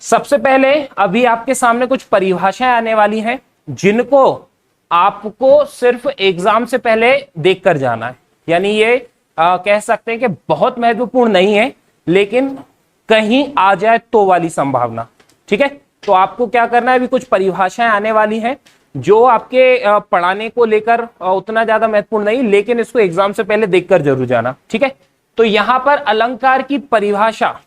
सबसे पहले अभी आपके सामने कुछ परिभाषाएं आने वाली हैं जिनको आपको सिर्फ एग्जाम से पहले देखकर जाना है। यानी ये कह सकते हैं कि बहुत महत्वपूर्ण नहीं है, लेकिन कहीं आ जाए तो वाली संभावना। ठीक है, तो आपको क्या करना है, अभी कुछ परिभाषाएं आने वाली हैं जो आपके पढ़ाने को लेकर उतना ज्यादा महत्वपूर्ण नहीं, लेकिन इसको एग्जाम से पहले देखकर जरूर जाना। ठीक है, तो यहां पर अलंकार की परिभाषा,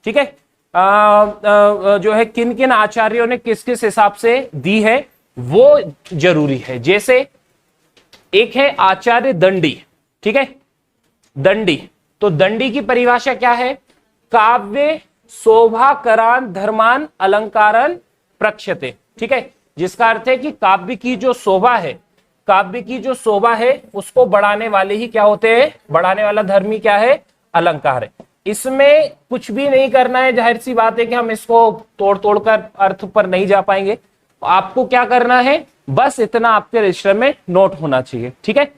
ठीक है, जो है किन किन आचार्यों ने किस किस हिसाब से दी है वो जरूरी है। जैसे एक है आचार्य दंडी, ठीक है, दंडी, तो दंडी की परिभाषा क्या है, काव्य शोभाकरान धर्मान अलंकारन प्रक्षते। ठीक है, जिसका अर्थ है कि काव्य की जो शोभा है, काव्य की जो शोभा है उसको बढ़ाने वाले ही क्या होते हैं, बढ़ाने वाला धर्म ही क्या है, अलंकार है। इसमें कुछ भी नहीं करना है, जाहिर सी बात है कि हम इसको तोड़ तोड़ कर अर्थ पर नहीं जा पाएंगे। आपको क्या करना है, बस इतना आपके रजिस्टर में नोट होना चाहिए। ठीक है,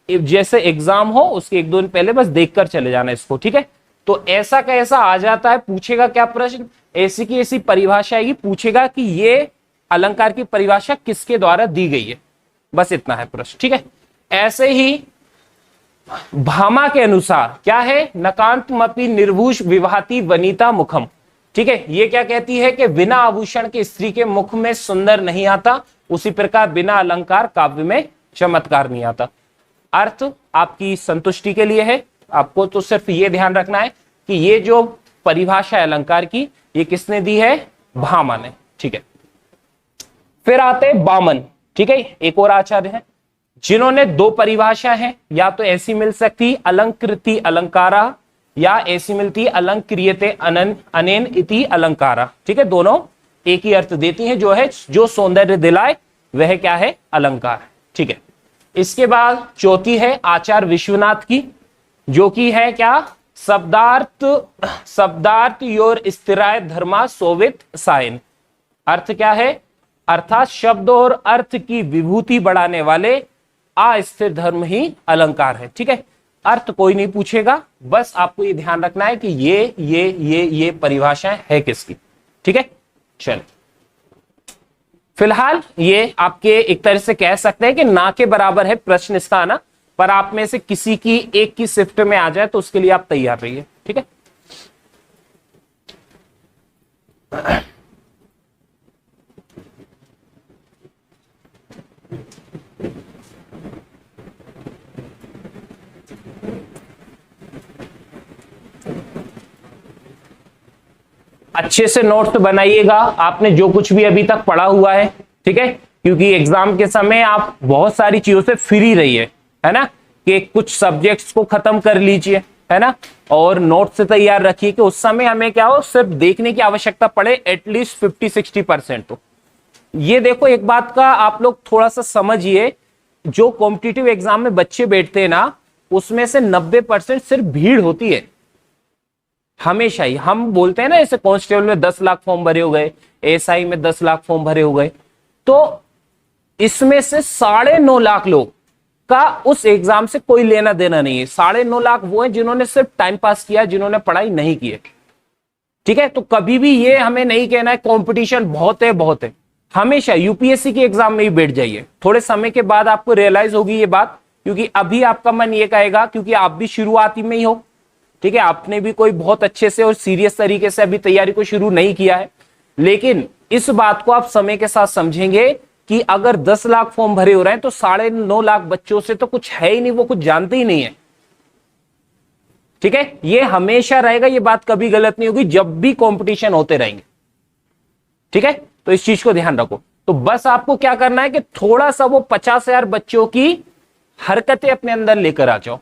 जैसे एग्जाम हो उसके एक दो दिन पहले बस देखकर चले जाना इसको। ठीक है, तो ऐसा कैसा आ जाता है, पूछेगा क्या प्रश्न, ऐसी की ऐसी परिभाषा आएगी, पूछेगा कि ये अलंकार की परिभाषा किसके द्वारा दी गई है, बस इतना है प्रश्न। ठीक है, ऐसे ही भामा के अनुसार क्या है, नकांतमपि निर्भूष विवाहति वनिता मुखम। ठीक है, ये क्या कहती है कि बिना आभूषण के स्त्री के मुख में सुंदर नहीं आता, उसी प्रकार बिना अलंकार काव्य में चमत्कार नहीं आता। अर्थ आपकी संतुष्टि के लिए है, आपको तो सिर्फ ये ध्यान रखना है कि ये जो परिभाषा है अलंकार की, ये किसने दी है, भामा ने। ठीक है, फिर आते बामन। ठीक है, एक और आचार्य है जिन्होंने दो परिभाषा है, या तो ऐसी मिल सकती अलंकृति अलंकारा, या ऐसी मिलती अलंक्रियते अनेन इति अलंकारा। ठीक है, दोनों एक ही अर्थ देती हैं, जो है जो सौंदर्य दिलाए वह क्या है, अलंकार। ठीक है, इसके बाद चौथी है आचार्य विश्वनाथ की, जो कि है क्या, शब्दार्थ योर स्थिराय धर्मा सोवित साइन। अर्थ क्या है, अर्थात शब्द और अर्थ की विभूति बढ़ाने वाले अस्थिर धर्म ही अलंकार है। ठीक है, अर्थ कोई नहीं पूछेगा, बस आपको ये ध्यान रखना है कि ये परिभाषाएं है किसकी। ठीक है, चल फिलहाल ये आपके एक तरह से कह सकते हैं कि ना के बराबर है प्रश्न इसका आना, पर आप में से किसी की एक की शिफ्ट में आ जाए तो उसके लिए आप तैयार रहिए। ठीक है, अच्छे से नोट्स बनाइएगा, आपने जो कुछ भी अभी तक पढ़ा हुआ है। ठीक है, क्योंकि एग्जाम के समय आप बहुत सारी चीजों से फ्री रहिए, है ना, कि कुछ सब्जेक्ट्स को खत्म कर लीजिए, है ना, और नोट से तैयार रखिए कि उस समय हमें क्या हो, सिर्फ देखने की आवश्यकता पड़े एटलीस्ट 50-60%। तो ये देखो, एक बात का आप लोग थोड़ा सा समझिए, जो कॉम्पिटिटिव एग्जाम में बच्चे बैठते हैं ना, उसमें से 90% सिर्फ भीड़ होती है। हमेशा ही हम बोलते हैं ना, जैसे कांस्टेबल में 10 लाख फॉर्म भरे हो गए, एसआई में 10 लाख फॉर्म भरे हो गए, तो इसमें से 9.5 लाख लोग का उस एग्जाम से कोई लेना देना नहीं है। 9.5 लाख वो है जिन्होंने सिर्फ टाइम पास किया, जिन्होंने पढ़ाई नहीं की है। ठीक है, तो कभी भी ये हमें नहीं कहना है कंपटीशन बहुत है बहुत है। हमेशा यूपीएससी के एग्जाम में ही बैठ जाइए, थोड़े समय के बाद आपको रियलाइज होगी ये बात, क्योंकि अभी आपका मन ये कहेगा, क्योंकि आप भी शुरुआती में ही हो। ठीक है, आपने भी कोई बहुत अच्छे से और सीरियस तरीके से अभी तैयारी को शुरू नहीं किया है, लेकिन इस बात को आप समय के साथ समझेंगे कि अगर 10 लाख फॉर्म भरे हो रहे हैं तो 9.5 लाख बच्चों से तो कुछ है ही नहीं, वो कुछ जानते ही नहीं है। ठीक है, ये हमेशा रहेगा, ये बात कभी गलत नहीं होगी जब भी कंपटीशन होते रहेंगे। ठीक है, तो इस चीज को ध्यान रखो। तो बस आपको क्या करना है कि थोड़ा सा वो 50,000 बच्चों की हरकतें अपने अंदर लेकर आ जाओ।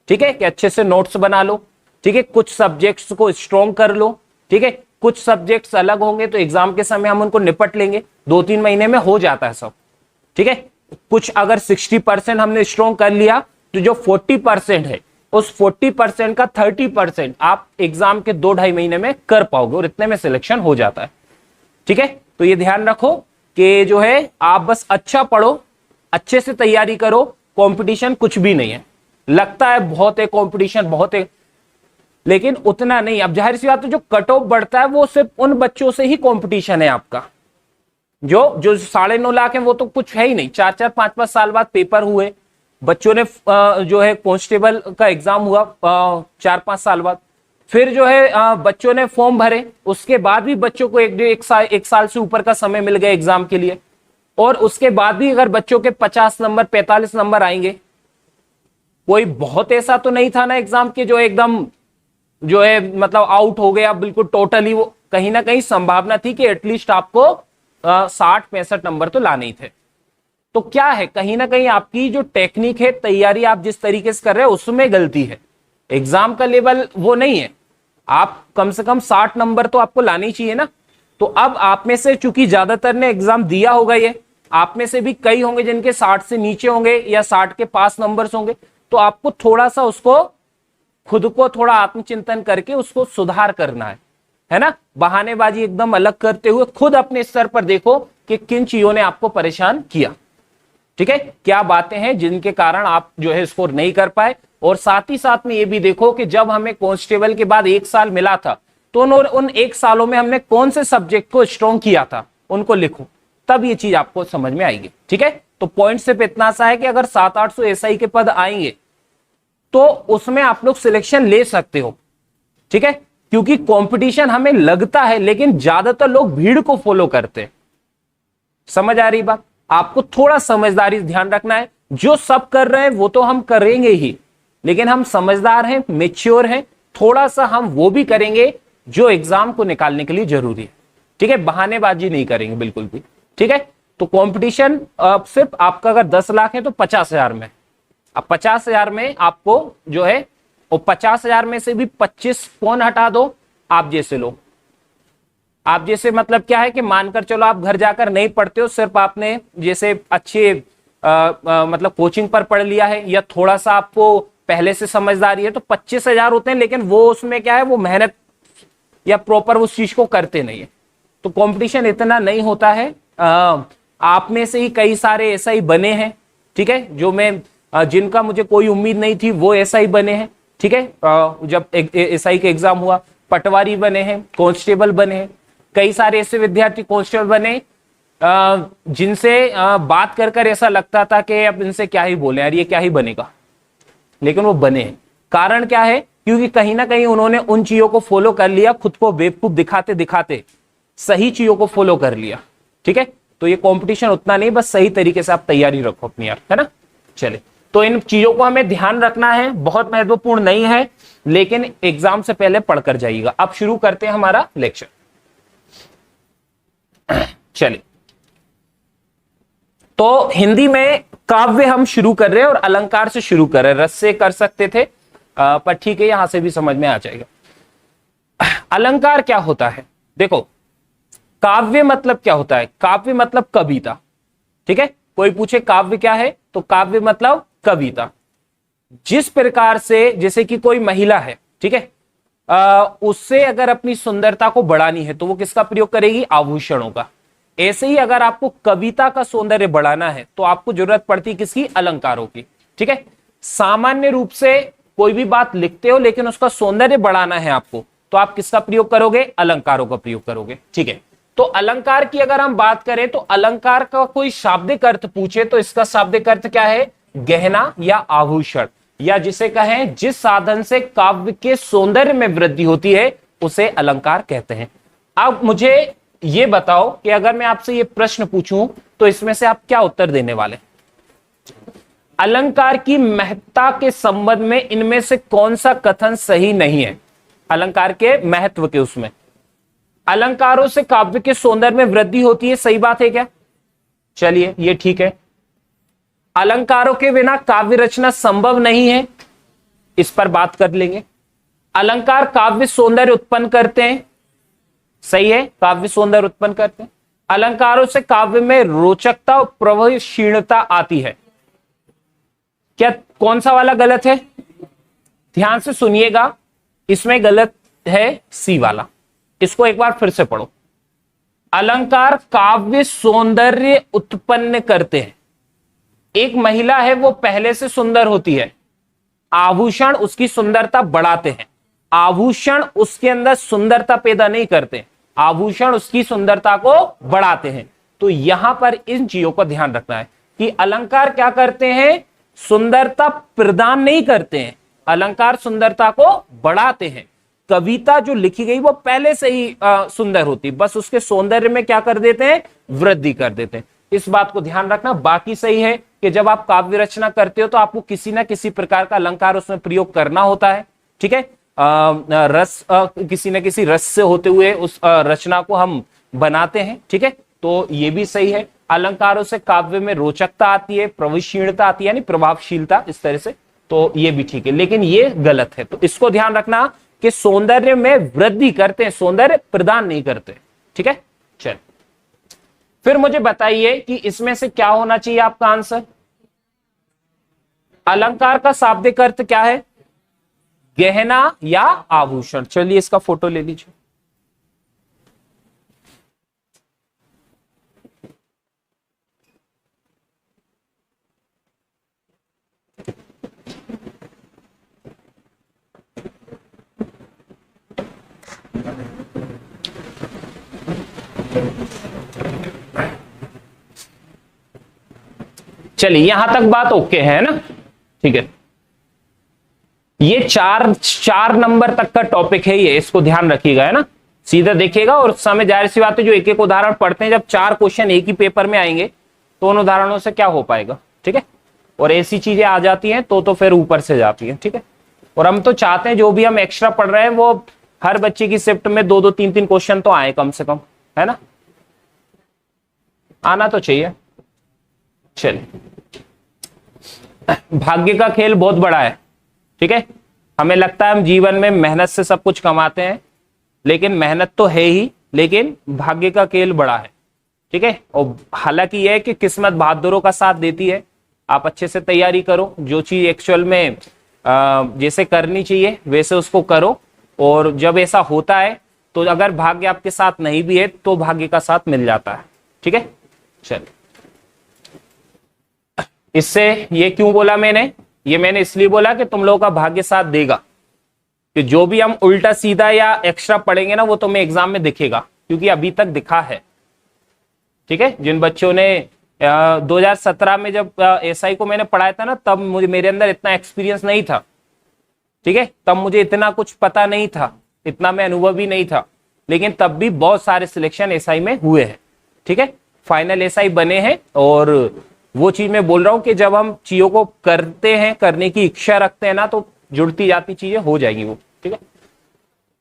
ठीक है, कि अच्छे से नोट्स बना लो। ठीक है, कुछ सब्जेक्ट्स को स्ट्रॉन्ग कर लो। ठीक है, कुछ सब्जेक्ट्स अलग होंगे तो एग्जाम के समय हम उनको निपट लेंगे, 2-3 महीने में हो जाता है सब। ठीक है, कुछ अगर 60% हमने स्ट्रॉन्ग कर लिया तो जो 40% है, उस 40% का 30% आप एग्जाम के 2-2.5 महीने में कर पाओगे, और इतने में सिलेक्शन हो जाता है। ठीक है, तो ये ध्यान रखो कि जो है आप बस अच्छा पढ़ो, अच्छे से तैयारी करो। कंपटीशन कुछ भी नहीं है, लगता है बहुत है कंपटीशन बहुत है, लेकिन उतना नहीं। अब जाहिर सी बात है, जो कट ऑफ बढ़ता है वो सिर्फ उन बच्चों से ही कंपटीशन है आपका। जो जो 9.5 लाख है वो तो कुछ है ही नहीं। 4-4 5-5 साल बाद पेपर हुए, बच्चों ने जो है कांस्टेबल का एग्जाम हुआ 4-5 साल बाद, फिर जो है बच्चों ने फॉर्म भरे, उसके बाद भी बच्चों को एक साल से ऊपर का समय मिल गया एग्जाम के लिए, और उसके बाद भी अगर बच्चों के 50 नंबर 45 नंबर आएंगे, कोई बहुत ऐसा तो नहीं था ना एग्जाम के जो एकदम जो है मतलब आउट हो गया बिल्कुल टोटली। वो कहीं ना कहीं संभावना थी कि एटलीस्ट आपको 60-65 नंबर तो लाने ही थे। तो क्या है, कहीं ना कहीं आपकी जो टेक्निक है, तैयारी आप जिस तरीके से कर रहे हैं उसमें गलती है। एग्जाम का लेवल वो नहीं है। आप कम से कम 60 नंबर तो आपको लाने ही चाहिए ना। तो अब आप में से चूंकि ज्यादातर ने एग्जाम दिया होगा, ये आप में से भी कई होंगे जिनके 60 से नीचे होंगे या 60 के पास नंबर्स होंगे, तो आपको थोड़ा सा उसको खुद को थोड़ा आत्मचिंतन करके उसको सुधार करना है ना। बहानेबाजी एकदम अलग करते हुए खुद अपने स्तर पर देखो कि किन चीजों ने आपको परेशान किया। ठीक है, क्या बातें हैं जिनके कारण आप जो है स्कोर नहीं कर पाए। और साथ ही साथ में ये भी देखो कि जब हमें कांस्टेबल के बाद 1 साल मिला था, तो उन 1 सालों में हमने कौन से सब्जेक्ट को स्ट्रॉन्ग किया था, उनको लिखो, तब ये चीज आपको समझ में आएगी। ठीक है, तो पॉइंट सिर्फ इतना सा है कि अगर 700-800 एसआई के पद आएंगे तो उसमें आप लोग सिलेक्शन ले सकते हो। ठीक है, क्योंकि कंपटीशन हमें लगता है, लेकिन ज्यादातर लोग भीड़ को फॉलो करते हैं। समझ आ रही बात? आपको थोड़ा समझदारी ध्यान रखना है। जो सब कर रहे हैं वो तो हम करेंगे ही, लेकिन हम समझदार हैं, मेच्योर हैं, थोड़ा सा हम वो भी करेंगे जो एग्जाम को निकालने के लिए जरूरी है। ठीक है, बहानेबाजी नहीं करेंगे बिल्कुल भी। ठीक है, तो कंपटीशन सिर्फ आपका अगर 10 लाख है तो 50,000 में, अब 50,000 में आपको जो है, और 50,000 में से भी 25 कौन हटा दो, आप जैसे लोग। आप जैसे मतलब क्या है कि मानकर चलो आप घर जाकर नहीं पढ़ते हो, सिर्फ आपने जैसे अच्छे मतलब कोचिंग पर पढ़ लिया है या थोड़ा सा आपको पहले से समझदारी है, तो 25,000 होते हैं, लेकिन वो उसमें क्या है, वो मेहनत या प्रॉपर उस चीज को करते नहीं है। तो कंपटीशन इतना नहीं होता है। आप में से ही कई सारे ऐसा ही बने हैं। ठीक है, जो मैं जिनका मुझे कोई उम्मीद नहीं थी वो ऐसा ही बने हैं। ठीक है, जब एसआई के एग्जाम हुआ, पटवारी बने हैं, कांस्टेबल बने हैं, कई सारे ऐसे विद्यार्थी कांस्टेबल बने जिनसे बात कर कर ऐसा लगता था कि अब इनसे क्या ही बोले यार, ये क्या ही बनेगा, लेकिन वो बने हैं। कारण क्या है? क्योंकि कहीं ना कहीं उन्होंने उन चीजों को फॉलो कर लिया, खुद को बेवकूफ दिखाते दिखाते सही चीजों को फॉलो कर लिया। ठीक है, तो ये कंपटीशन उतना नहीं, बस सही तरीके से आप तैयारी रखो अपनी यार, है ना। चले, तो इन चीजों को हमें ध्यान रखना है, बहुत महत्वपूर्ण नहीं है, लेकिन एग्जाम से पहले पढ़कर जाइएगा। अब शुरू करते हैं हमारा लेक्चर। चलिए, तो हिंदी में काव्य हम शुरू कर रहे हैं और अलंकार से शुरू कर रहे हैं। रस से कर सकते थे पर ठीक है, यहां से भी समझ में आ जाएगा। अलंकार क्या होता है? देखो, काव्य मतलब क्या होता है? काव्य मतलब कविता। ठीक है, कोई पूछे काव्य क्या है, तो काव्य मतलब कविता। जिस प्रकार से, जैसे कि कोई महिला है, ठीक है, उससे अगर अपनी सुंदरता को बढ़ानी है तो वो किसका प्रयोग करेगी? आभूषणों का। ऐसे ही अगर आपको कविता का सौंदर्य बढ़ाना है तो आपको जरूरत पड़ती है किसकी? अलंकारों की। ठीक है, सामान्य रूप से कोई भी बात लिखते हो लेकिन उसका सौंदर्य बढ़ाना है आपको, तो आप किसका प्रयोग करोगे? अलंकारों का प्रयोग करोगे। ठीक है, तो अलंकार की अगर हम बात करें तो अलंकार का कोई शाब्दिक अर्थ पूछे तो इसका शाब्दिक अर्थ क्या है? गहना या आभूषण, या जिसे कहें जिस साधन से काव्य के सौंदर्य में वृद्धि होती है उसे अलंकार कहते हैं। अब मुझे ये बताओ कि अगर मैं आपसे ये प्रश्न पूछूं तो इसमें से आप क्या उत्तर देने वाले? अलंकार की महत्ता के संबंध में इनमें से कौन सा कथन सही नहीं है? अलंकार के महत्व के, उसमें अलंकारों से काव्य के सौंदर्य में वृद्धि होती है, सही बात है क्या? चलिए, ये ठीक है। अलंकारों के बिना काव्य रचना संभव नहीं है, इस पर बात कर लेंगे। अलंकार काव्य सौंदर्य उत्पन्न करते हैं, सही है, काव्य सौंदर्य उत्पन्न करते हैं। अलंकारों से काव्य में रोचकता और प्रभावशीलता आती है। क्या कौन सा वाला गलत है? ध्यान से सुनिएगा, इसमें गलत है सी वाला। इसको एक बार फिर से पढ़ो। अलंकार काव्य सौंदर्य उत्पन्न करते हैं। एक महिला है, वो पहले से सुंदर होती है, आभूषण उसकी सुंदरता बढ़ाते हैं। आभूषण उसके अंदर सुंदरता पैदा नहीं करते, आभूषण उसकी सुंदरता को बढ़ाते हैं। तो यहां पर इन चीजों का ध्यान रखना है कि अलंकार क्या करते हैं, सुंदरता प्रदान नहीं करते हैं, अलंकार सुंदरता को बढ़ाते हैं। कविता जो लिखी गई वो पहले से ही सुंदर होती, बस उसके सौंदर्य में क्या कर देते हैं, वृद्धि कर देते हैं। इस बात को ध्यान रखना। बाकी सही है कि जब आप काव्य रचना करते हो तो आपको किसी ना किसी प्रकार का अलंकार उसमें प्रयोग करना होता है, ठीक है। रस किसी न किसी रस से होते हुए उस रचना को हम बनाते हैं, ठीक है। तो ये भी सही है। अलंकारों से काव्य में रोचकता आती है, प्रवेशशीलता आती है, यानी प्रभावशीलता, इस तरह से। तो ये भी ठीक है, लेकिन ये गलत है। तो इसको ध्यान रखना कि सौंदर्य में वृद्धि करते हैं, सौंदर्य प्रदान नहीं करते, ठीक है। चल फिर मुझे बताइए कि इसमें से क्या होना चाहिए आपका आंसर। अलंकार का शाब्दिक अर्थ क्या है, गहना या आभूषण। चलिए इसका फोटो ले लीजिए। चलिए यहां तक बात ओके है ना, ठीक है। ये चार नंबर तक का टॉपिक है ये, इसको ध्यान रखिएगा, है ना। सीधा देखिएगा और उस समय जाहिर सी बात है जो एक एक उदाहरण पढ़ते हैं, जब 4 क्वेश्चन एक ही पेपर में आएंगे तो उन उदाहरणों से क्या हो पाएगा, ठीक है। और ऐसी चीजें आ जाती हैं तो फिर ऊपर से जाती हैं, ठीक है। और हम तो चाहते हैं जो भी हम एक्स्ट्रा पढ़ रहे हैं वो हर बच्चे की शिफ्ट में 2-2 3-3 क्वेश्चन तो आए कम से कम, है ना, आना तो चाहिए। चलिए, भाग्य का खेल बहुत बड़ा है, ठीक है। हमें लगता है हम जीवन में मेहनत से सब कुछ कमाते हैं, लेकिन मेहनत तो है ही, लेकिन भाग्य का खेल बड़ा है, ठीक है। और हालांकि यह है कि किस्मत बहादुरों का साथ देती है। आप अच्छे से तैयारी करो, जो चीज एक्चुअल में जैसे करनी चाहिए वैसे उसको करो। और जब ऐसा होता है तो अगर भाग्य आपके साथ नहीं भी है तो भाग्य का साथ मिल जाता है, ठीक है। चलिए, इससे ये क्यों बोला मैंने, ये मैंने इसलिए बोला कि तुम लोगों का भाग्य साथ देगा, कि जो भी हम उल्टा सीधा या एक्स्ट्रा पढ़ेंगे ना वो तुम्हें एग्जाम में दिखेगा, क्योंकि अभी तक दिखा है, ठीक है। जिन बच्चों ने 2017 में जब एसआई को मैंने पढ़ाया था ना, तब मुझे मेरे अंदर इतना एक्सपीरियंस नहीं था, ठीक है। तब मुझे इतना कुछ पता नहीं था, इतना मैं अनुभवी नहीं था, लेकिन तब भी बहुत सारे सिलेक्शन एसआई में हुए हैं, ठीक है। फाइनल एसआई बने हैं। और वो चीज मैं बोल रहा हूं कि जब हम चीजों को करते हैं, करने की इच्छा रखते हैं ना, तो जुड़ती जाती चीजें हो जाएंगी वो, ठीक है।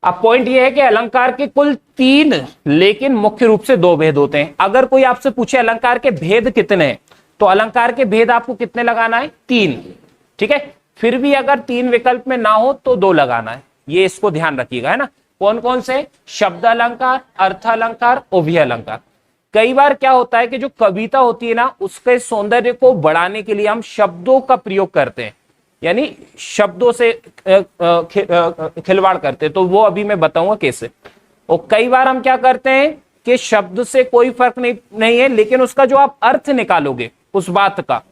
अब पॉइंट ये है कि अलंकार के कुल 3 लेकिन मुख्य रूप से 2 भेद होते हैं। अगर कोई आपसे पूछे अलंकार के भेद कितने हैं, तो अलंकार के भेद आपको कितने लगाना है, 3, ठीक है। फिर भी अगर 3 विकल्प में ना हो तो 2 लगाना है, ये इसको ध्यान रखिएगा, है ना। कौन कौन से, शब्द अलंकार, अर्थ अलंकार, उभय अलंकार। कई बार क्या होता है कि जो कविता होती है ना, उसके सौंदर्य को बढ़ाने के लिए हम शब्दों का प्रयोग करते हैं, यानी शब्दों से खिलवाड़ करते हैं। तो वो अभी मैं बताऊंगा कैसे। और कई बार हम क्या करते हैं कि शब्द से कोई फर्क नहीं है, लेकिन उसका जो आप अर्थ निकालोगे उस बात का,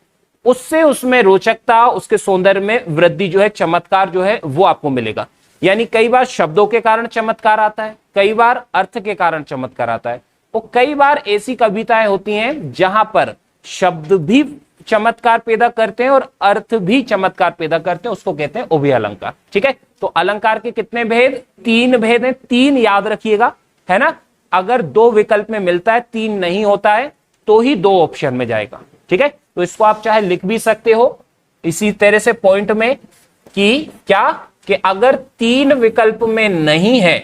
उससे उसमें रोचकता, उसके सौंदर्य में वृद्धि जो है, चमत्कार जो है वो आपको मिलेगा। यानी कई बार शब्दों के कारण चमत्कार आता है, कई बार अर्थ के कारण चमत्कार आता है, और कई बार ऐसी कविताएं होती हैं जहां पर शब्द भी चमत्कार पैदा करते हैं और अर्थ भी चमत्कार पैदा करते हैं, उसको कहते हैं उभय अलंकार, ठीक है। तो अलंकार के कितने भेद, 3 भेद हैं, 3 याद रखिएगा, है ना। अगर 2 विकल्प में मिलता है, 3 नहीं होता है, तो ही 2 ऑप्शन में जाएगा, ठीक है। तो इसको आप चाहे लिख भी सकते हो इसी तरह से पॉइंट में, कि क्या, कि अगर 3 विकल्प में नहीं है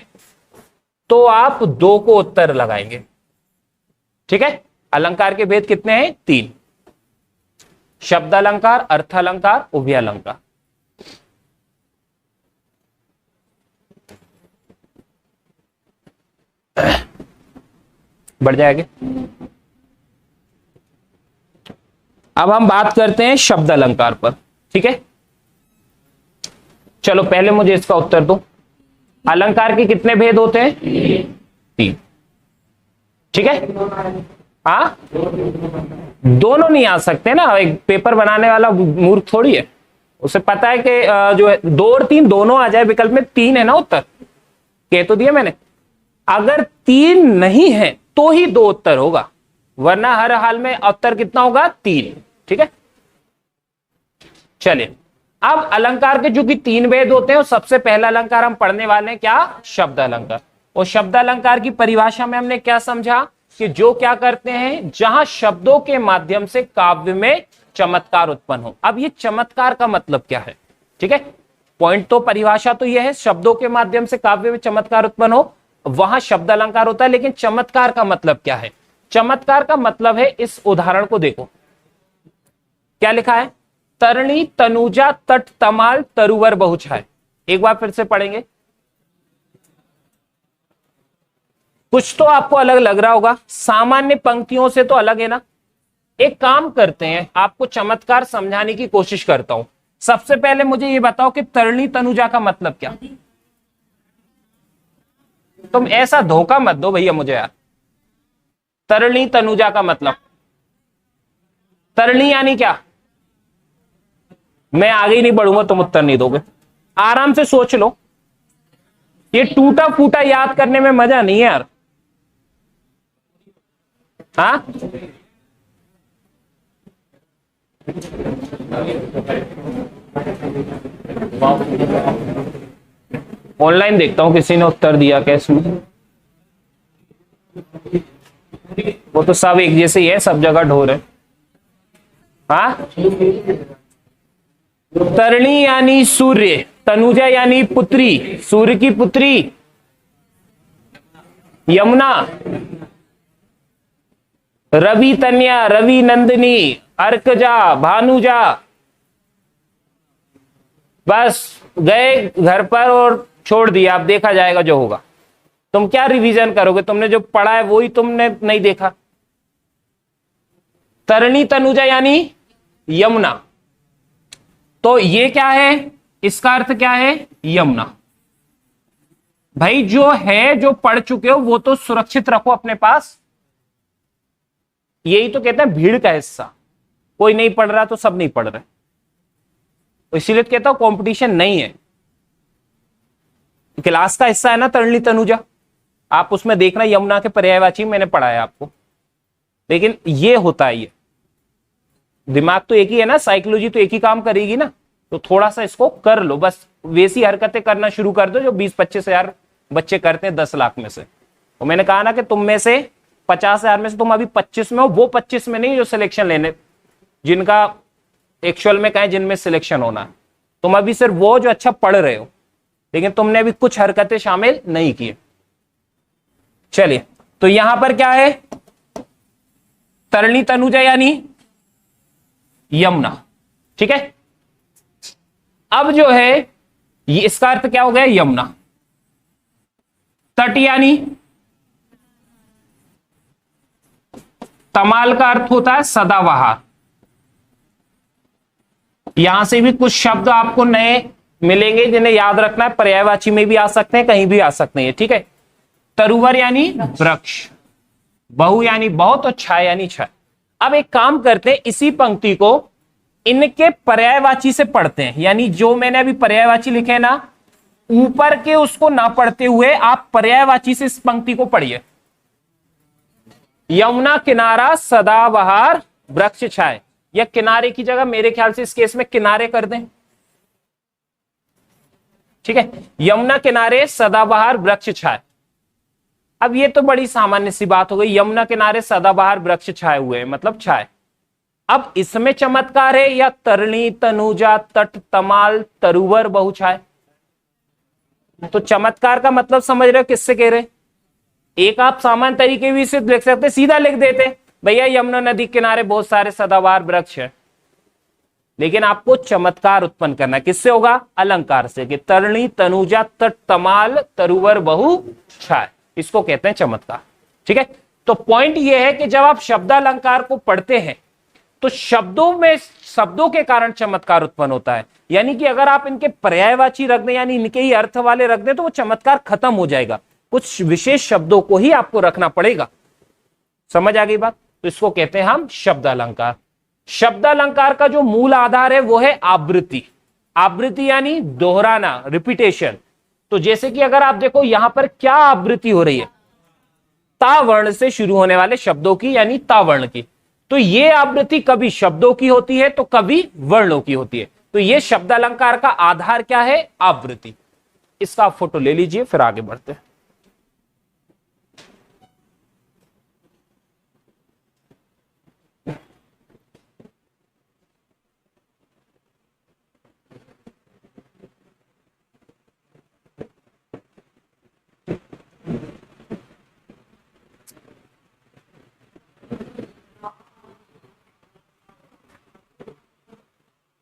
तो आप 2 को उत्तर लगाएंगे, ठीक है। अलंकार के भेद कितने हैं, 3, शब्द अलंकार, अर्थ अलंकार, उभय अलंकार। बढ़ जाएंगे। अब हम बात करते हैं शब्द अलंकार पर, ठीक है। चलो पहले मुझे इसका उत्तर दो। अलंकार के कितने भेद होते हैं, 3, ठीक है। हाँ, दोनों नहीं आ सकते ना, एक पेपर बनाने वाला मूर्ख थोड़ी है, उसे पता है कि जो है 2 और 3 दोनों आ जाए विकल्प में, 3 है ना उत्तर, कह तो दिया मैंने। अगर 3 नहीं है तो ही 2 उत्तर होगा, वरना हर हाल में उत्तर कितना होगा? 3। ठीक है, चलिए अब अलंकार के जो कि 3 भेद होते हैं, और सबसे पहला अलंकार हम पढ़ने वाले हैं क्या? शब्द अलंकार। और शब्द अलंकार की परिभाषा में हमने क्या समझा कि जो क्या करते हैं, जहां शब्दों के माध्यम से काव्य में चमत्कार उत्पन्न हो। अब ये चमत्कार का मतलब क्या है? ठीक है, पॉइंट तो परिभाषा तो यह है, शब्दों के माध्यम से काव्य में चमत्कार उत्पन्न हो, वहां शब्द अलंकार होता है। लेकिन चमत्कार का मतलब क्या है? चमत्कार का मतलब है, इस उदाहरण को देखो, क्या लिखा है? तरणी तनुजा तट तमाल तरुवर बहुछाय। एक बार फिर से पढ़ेंगे, कुछ तो आपको अलग लग रहा होगा, सामान्य पंक्तियों से तो अलग है ना। एक काम करते हैं, आपको चमत्कार समझाने की कोशिश करता हूं। सबसे पहले मुझे ये बताओ कि तरणी तनुजा का मतलब क्या? तुम ऐसा धोखा मत दो भैया मुझे यार। तरणी तनुजा का मतलब, तरणी यानी क्या? मैं आगे ही नहीं बढ़ूंगा, तुम उत्तर नहीं दोगे। आराम से सोच लो, ये टूटा फूटा याद करने में मजा नहीं है यार। हाँ, ऑनलाइन देखता हूं किसी ने उत्तर दिया क्या इसमें। वो तो सब एक जैसे ही है, सब जगह ढोर है। हाँ, तरणी यानी सूर्य, तनुजा यानी पुत्री, सूर्य की पुत्री यमुना, रवि तन्या, रवि नंदिनी, अर्कजा, भानुजा। बस गए घर पर और छोड़ दिया, अब देखा जाएगा जो होगा। तुम क्या रिवीजन करोगे? तुमने जो पढ़ा है वो ही तुमने नहीं देखा। तरणी तनुजा यानी यमुना, तो ये क्या है? इसका अर्थ क्या है? यमुना। भाई जो है, जो पढ़ चुके हो वो तो सुरक्षित रखो अपने पास। यही तो कहते हैं भीड़ का हिस्सा, कोई नहीं पढ़ रहा तो सब नहीं पढ़ रहे, इसीलिए तो कहता हूं कंपटीशन नहीं है, क्लास का हिस्सा है ना तरणी तनुजा। आप उसमें देखना, यमुना के पर्यायवाची मैंने पढ़ाया आपको। लेकिन ये होता है, ये दिमाग तो एक ही है ना, साइकोलॉजी तो एक ही काम करेगी ना, तो थोड़ा सा इसको कर लो। बस वैसी हरकतें करना शुरू कर दो जो 20-25 हजार बच्चे करते हैं 10 लाख में से। तो मैंने कहा ना कि तुम में से 50 हजार में से तुम अभी 25 में हो, वो 25 में नहीं जो सिलेक्शन लेने, जिनका एक्चुअल में कहें जिनमें सिलेक्शन होना है। तुम अभी सिर्फ वो जो अच्छा पढ़ रहे हो, लेकिन तुमने अभी कुछ हरकतें शामिल नहीं की। चलिए, तो यहां पर क्या है? तरणी तनुजा यानी यमुना। ठीक है, अब जो है ये इसका अर्थ क्या हो गया? यमुना। तट यानी, तमाल का अर्थ होता है सदाबहार। यहां से भी कुछ शब्द आपको नए मिलेंगे जिन्हें याद रखना है, पर्यायवाची में भी आ सकते हैं, कहीं भी आ सकते हैं। ठीक है, तरुवर यानी वृक्ष, बहु यानी बहुत, और छाया यानी छाया। अब एक काम करते हैं, इसी पंक्ति को इनके पर्यायवाची से पढ़ते हैं। यानी जो मैंने अभी पर्यायवाची लिखे हैं ना, ऊपर के उसको ना पढ़ते हुए आप पर्यायवाची से इस पंक्ति को पढ़िए। यमुना किनारा सदाबहार वृक्ष छाए, या किनारे की जगह मेरे ख्याल से इस केस में किनारे कर दें। ठीक है, यमुना किनारे सदाबहार वृक्ष छाए। अब ये तो बड़ी सामान्य सी बात हो गई, यमुना किनारे सदाबहार वृक्ष छाए हुए, मतलब छाए। अब इसमें चमत्कार है, या तरणी तनुजा तट तमाल तरुवर बहुछाए। तो चमत्कार का मतलब समझ रहे हो किससे कह रहे? एक आप सामान्य तरीके भी से लिख सकते, सीधा लिख देते भैया यमुना नदी किनारे बहुत सारे सदाबहार वृक्ष है। लेकिन आपको चमत्कार उत्पन्न करना है, किससे होगा? अलंकार से, कि तरणी तनुजा तट तमाल तरुवर बहु छाए, इसको कहते हैं चमत्कार। ठीक है, तो पॉइंट यह है कि जब आप शब्दालंकार को पढ़ते हैं तो शब्दों में, शब्दों के कारण चमत्कार उत्पन्न होता है। यानी कि अगर आप इनके पर्यायवाची रख दें, यानी इनके ही अर्थ वाले रख दें, तो वो चमत्कार खत्म हो जाएगा। कुछ विशेष शब्दों को ही आपको रखना पड़ेगा। समझ आ गई बात? तो इसको कहते हैं हम शब्दालंकार। शब्दालंकार का जो मूल आधार है वो है आवृत्ति। आवृत्ति यानी दोहराना, रिपीटेशन। तो जैसे कि अगर आप देखो यहां पर क्या आवृत्ति हो रही है, ता वर्ण से शुरू होने वाले शब्दों की, यानी ता वर्ण की। तो ये आवृत्ति कभी शब्दों की होती है तो कभी वर्णों की होती है। तो ये शब्द अलंकार का आधार क्या है, आवृत्ति। इसका आप फोटो ले लीजिए, फिर आगे बढ़ते हैं।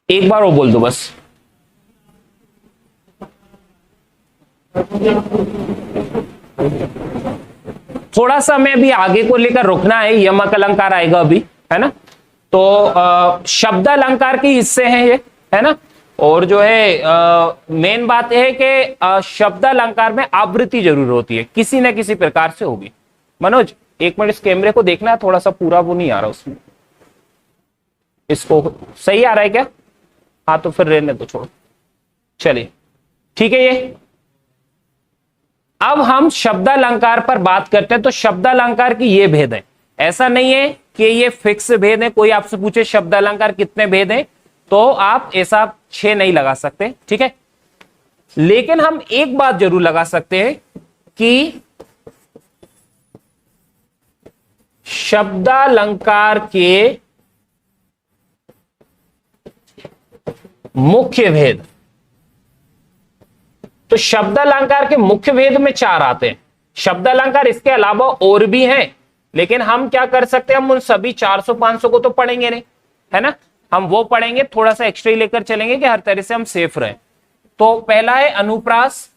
एक बार वो बोल दो बस। थोड़ा सा मैं अभी आगे को लेकर रुकना है, यमक अलंकार आएगा अभी, है ना। तो शब्द अलंकार के हिस्से हैं ये, है ना। और जो है मेन बात यह है कि शब्द अलंकार में आवृत्ति जरूर होती है, किसी न किसी प्रकार से होगी। मनोज एक मिनट इस कैमरे को देखना है, थोड़ा सा पूरा वो नहीं आ रहा उसमें। इसको सही आ रहा है क्या? हाँ तो फिर रहने दो, छोड़ो, चलिए ठीक है। ये अब हम शब्द अलंकार पर बात करते हैं। तो शब्द अलंकार की ये भेद है, ऐसा नहीं है कि ये फिक्स भेद है। कोई आपसे पूछे शब्द अलंकार कितने भेद हैं, तो आप ऐसा 6 नहीं लगा सकते, ठीक है। लेकिन हम एक बात जरूर लगा सकते हैं कि शब्द अलंकार के मुख्य भेद, तो शब्द अलंकार के मुख्य भेद में 4 आते हैं। शब्द अलंकार इसके अलावा और भी हैं, लेकिन हम क्या कर सकते हैं, हम उन सभी 400-500 को तो पढ़ेंगे नहीं, है ना। हम वो पढ़ेंगे, थोड़ा सा एक्स्ट्रा लेकर चलेंगे कि हर तरह से हम सेफ रहें। तो पहला है अनुप्रास,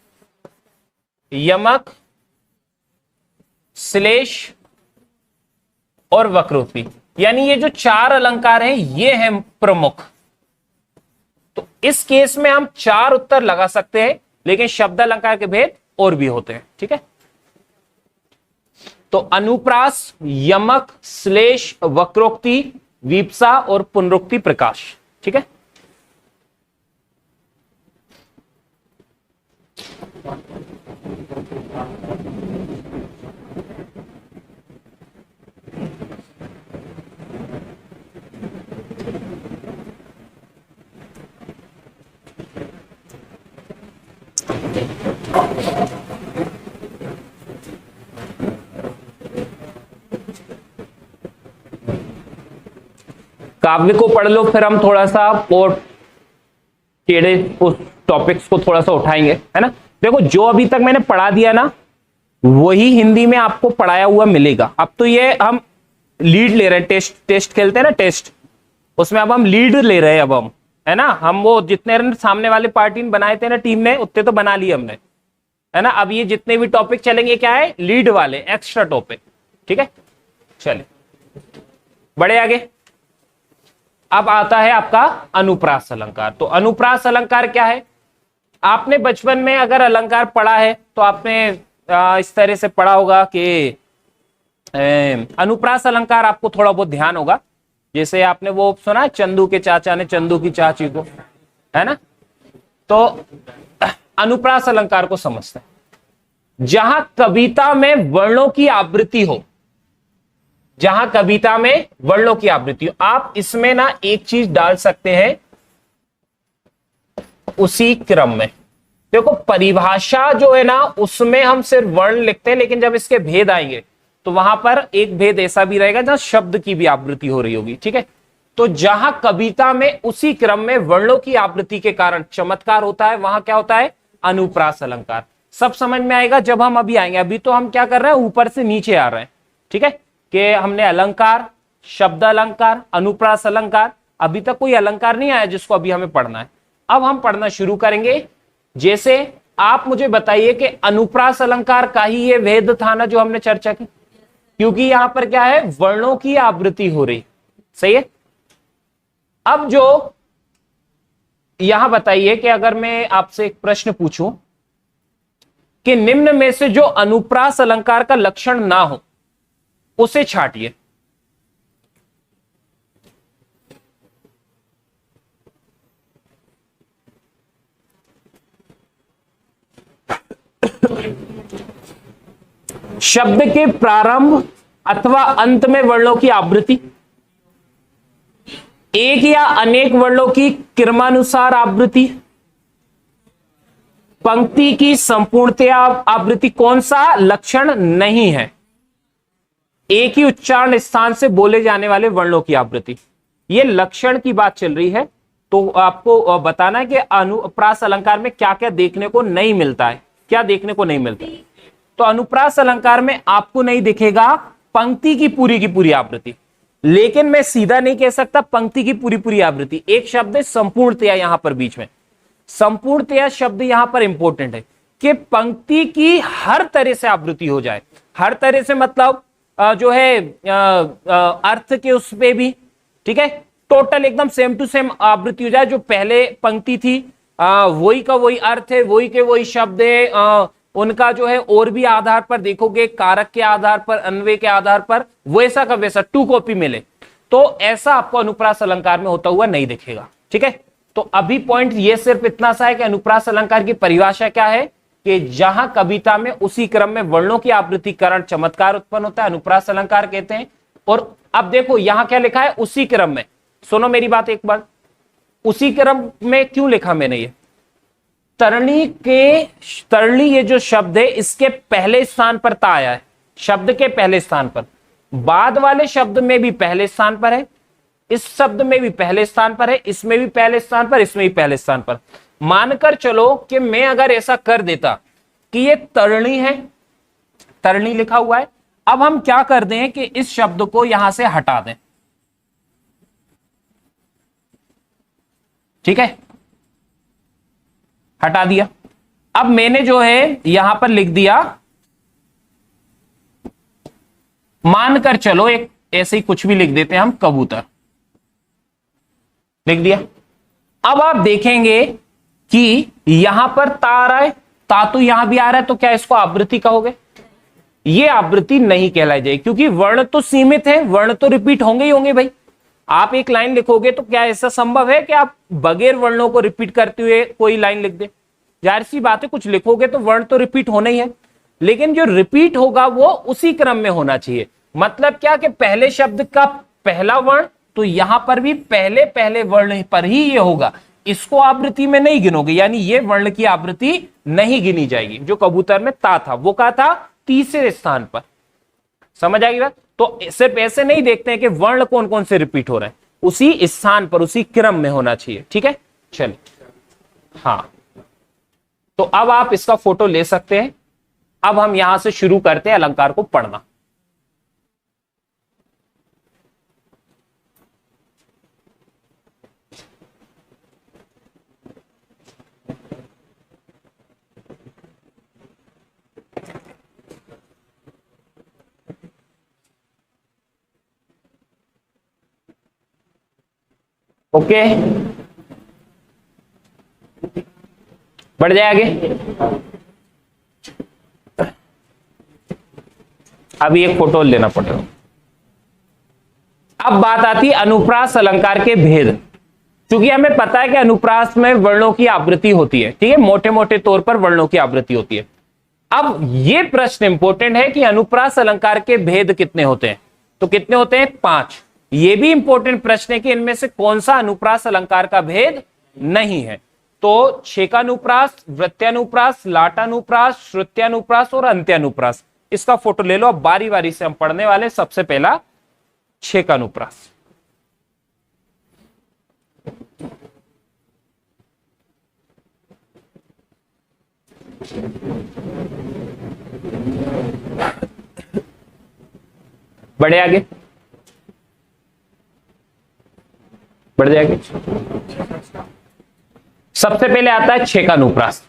यमक, श्लेष और वक्रोक्ति। यानी ये जो 4 अलंकार हैं ये हैं प्रमुख। तो इस केस में हम 4 उत्तर लगा सकते हैं, लेकिन शब्द अलंकार के भेद और भी होते हैं, ठीक है। तो अनुप्रास, यमक, श्लेष, वक्रोक्ति, वीप्सा और पुनरुक्ति प्रकाश, ठीक है। काव्य को पढ़ लो, फिर हम थोड़ा सा और टेढ़े उस टॉपिक्स को थोड़ा सा उठाएंगे, है ना। देखो जो अभी तक मैंने पढ़ा दिया ना, वही हिंदी में आपको पढ़ाया हुआ मिलेगा। अब तो ये हम लीड ले रहे हैं, टेस्ट खेलते हैं ना, टेस्ट, उसमें अब हम लीड ले रहे हैं। अब हम, है ना, हम वो जितने रन सामने वाले पार्टी ने बनाए थे ना, टीम ने, उतने तो बना लिए हमने, है ना। अब ये जितने भी टॉपिक चलेंगे क्या है, लीड वाले, एक्स्ट्रा टॉपिक, ठीक है। चलिए बड़े आगे। अब आता है आपका अनुप्रास अलंकार। तो अनुप्रास अलंकार क्या है, आपने बचपन में अगर अलंकार पढ़ा है तो आपने इस तरह से पढ़ा होगा कि अनुप्रास अलंकार आपको थोड़ा बहुत ध्यान होगा। जैसे आपने वो सुना है, चंदू के चाचा ने चंदू की चाची को, है ना। तो अनुप्रास अलंकार को समझते हैं। जहां कविता में वर्णों की आवृत्ति हो, जहां कविता में वर्णों की आवृत्ति हो, आप इसमें ना एक चीज डाल सकते हैं, उसी क्रम में। देखो परिभाषा जो है ना, उसमें हम सिर्फ वर्ण लिखते हैं, लेकिन जब इसके भेद आएंगे तो वहां पर एक भेद ऐसा भी रहेगा जहां शब्द की भी आवृत्ति हो रही होगी, ठीक है। तो जहां कविता में उसी क्रम में वर्णों की आवृत्ति के कारण चमत्कार होता है, वहां क्या होता है, अनुप्रास अलंकार। सब समझ में आएगा जब हम अभी आएंगे। अभी तो हम क्या कर रहे हैं, ऊपर से नीचे आ रहे हैं, ठीक है, कि हमने अलंकार, शब्द अलंकार, अनुप्रास अलंकार, अभी तक कोई अलंकार नहीं आया जिसको अभी हमें पढ़ना है। अब हम पढ़ना शुरू करेंगे। जैसे आप मुझे बताइए कि अनुप्रास अलंकार का ही ये भेद था ना जो हमने चर्चा की, क्योंकि यहां पर क्या है, वर्णों की आवृत्ति हो रही, सही है। अब जो यहां बताइए कि अगर मैं आपसे एक प्रश्न पूछूं कि निम्न में से जो अनुप्रास अलंकार का लक्षण ना हो उसे छांटिए। शब्द के प्रारंभ अथवा अंत में वर्णों की आवृत्ति, एक या अनेक वर्णों की क्रमानुसार आवृत्ति, पंक्ति की संपूर्णतया आवृत्ति। कौन सा लक्षण नहीं है? एक ही उच्चारण स्थान से बोले जाने वाले वर्णों की आवृत्ति। ये लक्षण की बात चल रही है, तो आपको बताना है कि अनुप्रास अलंकार में क्या क्या देखने को नहीं मिलता है, क्या देखने को नहीं मिलता है। तो अनुप्रास अलंकार में आपको नहीं दिखेगा पंक्ति की पूरी आवृत्ति, लेकिन मैं सीधा नहीं कह सकता पंक्ति की पूरी आवृत्ति। एक शब्द है संपूर्णतया, यहां पर बीच में संपूर्णतया शब्द यहां पर इंपॉर्टेंट है कि पंक्ति की हर तरह से आवृत्ति हो जाए। हर तरह से मतलब जो है अर्थ के उस पे भी, ठीक है, टोटल एकदम सेम टू सेम आवृत्ति हो जाए। जो पहले पंक्ति थी वही का वही अर्थ है, वही के वही शब्द है, उनका जो है और भी आधार पर देखोगे, कारक के आधार पर, अन्वय के आधार पर वैसा का वैसा टू कॉपी मिले, तो ऐसा आपको अनुप्रास अलंकार में होता हुआ नहीं दिखेगा। ठीक है, तो अभी पॉइंट ये सिर्फ इतना सा है कि अनुप्रास अलंकार की परिभाषा क्या है कि जहां कविता में उसी क्रम में वर्णों की आवृत्ति कारण चमत्कार उत्पन्न होता है, अनुप्रास अलंकार कहते हैं। और अब देखो यहां क्या लिखा है, उसी क्रम में। सुनो मेरी बात एक बार, उसी क्रम में क्यों लिखा मैंने ये? तरणी ये जो शब्द है इसके पहले स्थान पर ता आया है, शब्द के पहले स्थान पर। बाद वाले शब्द में भी पहले स्थान पर है, इस शब्द में भी पहले स्थान पर है, इसमें भी पहले स्थान पर, इसमें भी पहले स्थान पर। मानकर चलो कि मैं अगर ऐसा कर देता कि ये तरणी है, तरणी लिखा हुआ है, अब हम क्या कर दें कि इस शब्द को यहां से हटा दें। ठीक है, हटा दिया। अब मैंने जो है यहां पर लिख दिया, मानकर चलो एक ऐसे ही कुछ भी लिख देते हैं हम, कबूतर लिख दिया। अब आप देखेंगे कि यहां पर ता आ रहा है, ता तो यहां भी आ रहा है, तो क्या इसको आवृत्ति कहोगे? ये आवृत्ति नहीं कहलाई जाएगी, क्योंकि वर्ण तो सीमित है, वर्ण तो रिपीट होंगे ही होंगे भाई। आप एक लाइन लिखोगे तो क्या ऐसा संभव है कि आप बगैर वर्णों को रिपीट करते हुए कोई लाइन लिख दे? जाहिर सी बात है, कुछ लिखोगे तो वर्ण तो रिपीट होना ही है, लेकिन जो रिपीट होगा वो उसी क्रम में होना चाहिए। मतलब क्या कि पहले शब्द का पहला वर्ण, तो यहां पर भी पहले पहले वर्ण पर ही ये होगा, इसको आवृत्ति में नहीं गिनोगे, यानी ये वर्ण की आवृत्ति नहीं गिनी जाएगी। जो कबूतर में ता था वो क्या था, तीसरे स्थान पर। समझ आएगी बात? तो सिर्फ ऐसे नहीं देखते हैं कि वर्ण कौन कौन से रिपीट हो रहे हैं, उसी स्थान पर उसी क्रम में होना चाहिए। ठीक है, चलिए। हाँ, तो अब आप इसका फोटो ले सकते हैं। अब हम यहां से शुरू करते हैं अलंकार को पढ़ना। ओके, बढ़ जाए आगे। अभी एक फोटो लेना पड़ेगा। अब बात आती है अनुप्रास अलंकार के भेद। क्योंकि हमें पता है कि अनुप्रास में वर्णों की आवृत्ति होती है, ठीक है, मोटे मोटे तौर पर वर्णों की आवृत्ति होती है। अब ये प्रश्न इंपॉर्टेंट है कि अनुप्रास अलंकार के भेद कितने होते हैं? तो कितने होते हैं? 5। ये भी इंपॉर्टेंट प्रश्न है कि इनमें से कौन सा अनुप्रास अलंकार का भेद नहीं है। तो छेकानुप्रास, वृत्यानुप्रास, लाटानुप्रास, श्रुत्यानुप्रास और अंत्यानुप्रास। इसका फोटो ले लो। अब बारी बारी से हम पढ़ने वाले। सबसे पहला छेकानुप्रास। बढ़े आगे, बढ़ जाएंगे। सबसे पहले आता है छेकानुप्रास।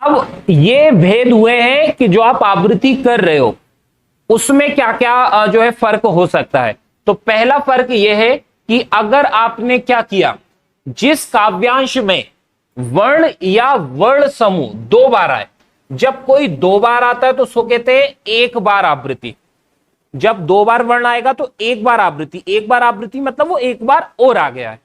अब ये भेद हुए हैं कि जो आप आवृत्ति कर रहे हो उसमें क्या क्या जो है फर्क हो सकता है। तो पहला फर्क यह है कि अगर आपने क्या किया, जिस काव्यांश में वर्ण या वर्ण समूह 2 बार आए, जब कोई 2 बार आता है तो उसको कहते हैं एक बार आवृत्ति। जब 2 बार वर्ण आएगा तो एक बार आवृत्ति। एक बार आवृत्ति मतलब वो एक बार और आ गया है,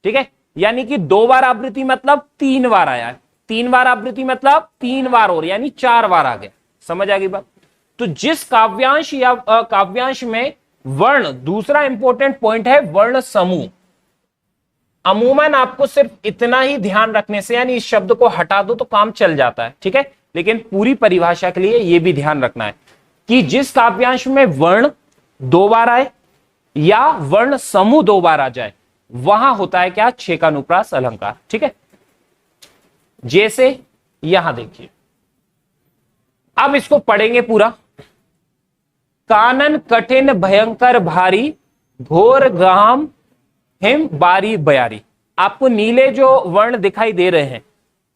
ठीक है। यानी कि 2 बार आवृत्ति मतलब 3 बार आया है, 3 बार आवृत्ति मतलब 3 बार और, यानी 4 बार आ गया। समझ आ गई बात? तो जिस काव्यांश या काव्यांश में वर्ण, दूसरा इंपॉर्टेंट पॉइंट है वर्ण समूह। अमूमन आपको सिर्फ इतना ही ध्यान रखने से, यानी इस शब्द को हटा दो तो काम चल जाता है, ठीक है, लेकिन पूरी परिभाषा के लिए यह भी ध्यान रखना है कि जिस काव्यांश में वर्ण दो बार आए या वर्ण समूह दो बार आ जाए, वहां होता है क्या, छेकानुप्रास अलंकार। ठीक है, जैसे यहां देखिए, अब इसको पढ़ेंगे पूरा। कानन कठिन भयंकर भारी, घोर गहन हिम बारी बयारी। आपको नीले जो वर्ण दिखाई दे रहे हैं,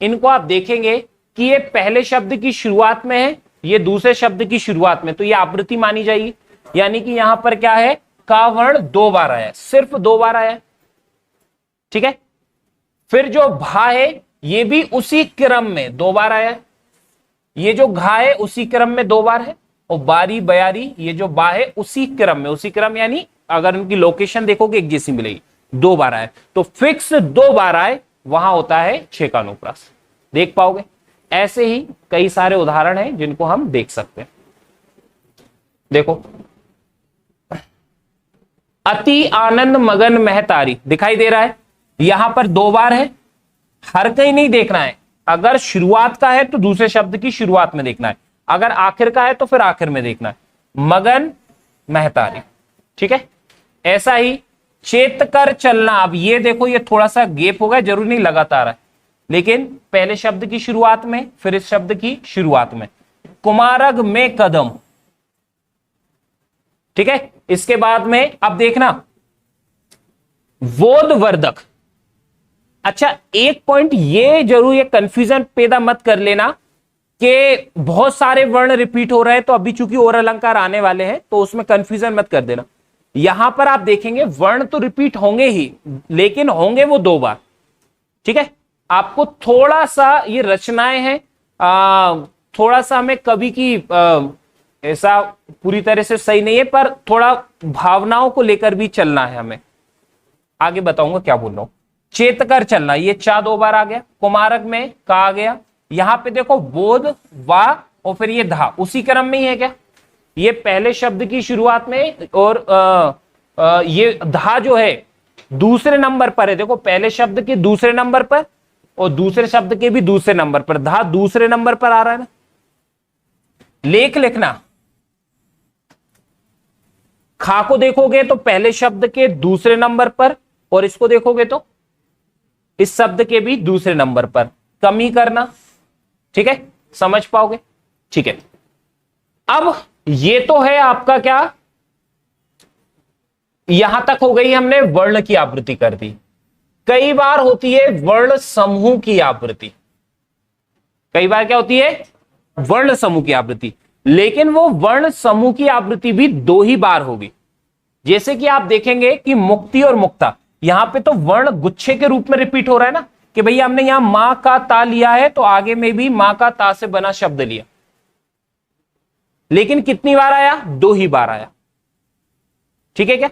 इनको आप देखेंगे कि ये पहले शब्द की शुरुआत में है, ये दूसरे शब्द की शुरुआत में, तो ये आवृत्ति मानी जाएगी। यानी कि यहां पर क्या है, का वर्ण दो बार आया, सिर्फ दो बार आया। ठीक है, फिर जो भा है ये भी उसी क्रम में दो बार आया, ये जो घा है उसी क्रम में दो बार है, और बारी बयारी ये जो बा है उसी क्रम में, उसी क्रम यानी अगर उनकी लोकेशन देखोगे एक जैसी मिलेगी, दो बार आए तो फिक्स दो बार आए, वहां होता है छेकानुप्रास। देख पाओगे, ऐसे ही कई सारे उदाहरण हैं जिनको हम देख सकते हैं। देखो, अति आनंद मगन महतारी दिखाई दे रहा है, यहां पर दो बार है, हर कहीं नहीं देखना है। अगर शुरुआत का है तो दूसरे शब्द की शुरुआत में देखना है, अगर आखिर का है तो फिर आखिर में देखना है। मगन महतारी, ठीक है। ऐसा ही चेत कर चलना, अब ये देखो ये थोड़ा सा गेप हो गया, जरूरी नहीं लगातार है, लेकिन पहले शब्द की शुरुआत में फिर इस शब्द की शुरुआत में। कुमारग में कदम, ठीक है। इसके बाद में अब देखना बोधवर्धक। अच्छा, एक पॉइंट ये जरूर, ये कंफ्यूजन पैदा मत कर लेना कि बहुत सारे वर्ण रिपीट हो रहे हैं, तो अभी चूंकि और अलंकार आने वाले हैं तो उसमें कंफ्यूजन मत कर देना। यहां पर आप देखेंगे वर्ण तो रिपीट होंगे ही, लेकिन होंगे वो दो बार। ठीक है, आपको थोड़ा सा ये रचनाएं हैं, थोड़ा सा हमें कवि की ऐसा पूरी तरह से सही नहीं है, पर थोड़ा भावनाओं को लेकर भी चलना है हमें। आगे बताऊंगा क्या बोल रहा हूं। चेतकर चलना, ये चा दो बार आ गया, कुमारक में का आ गया, यहां पे देखो बोध वा और फिर ये धा उसी क्रम में ही है क्या, ये पहले शब्द की शुरुआत में, और ये धा जो है दूसरे नंबर पर है। देखो, पहले शब्द के दूसरे नंबर पर और दूसरे शब्द के भी दूसरे नंबर पर, धा दूसरे नंबर पर आ रहा है ना। लेख लिखना, खा को देखोगे तो पहले शब्द के दूसरे नंबर पर, और इसको देखोगे तो इस शब्द के भी दूसरे नंबर पर। कमी करना, ठीक है, समझ पाओगे। ठीक है, अब ये तो है आपका क्या, यहां तक हो गई, हमने वर्ण की आवृत्ति कर दी। कई बार होती है वर्ण समूह की आवृत्ति, कई बार क्या होती है, वर्ण समूह की आवृत्ति, लेकिन वो वर्ण समूह की आवृत्ति भी दो ही बार होगी। जैसे कि आप देखेंगे कि मुक्ति और मुक्ता, यहां पे तो वर्ण गुच्छे के रूप में रिपीट हो रहा है ना, कि भैया हमने यहां मां का ता लिया है तो आगे में भी मां का ता से बना शब्द लिया, लेकिन कितनी बार आया, दो ही बार आया। ठीक है क्या,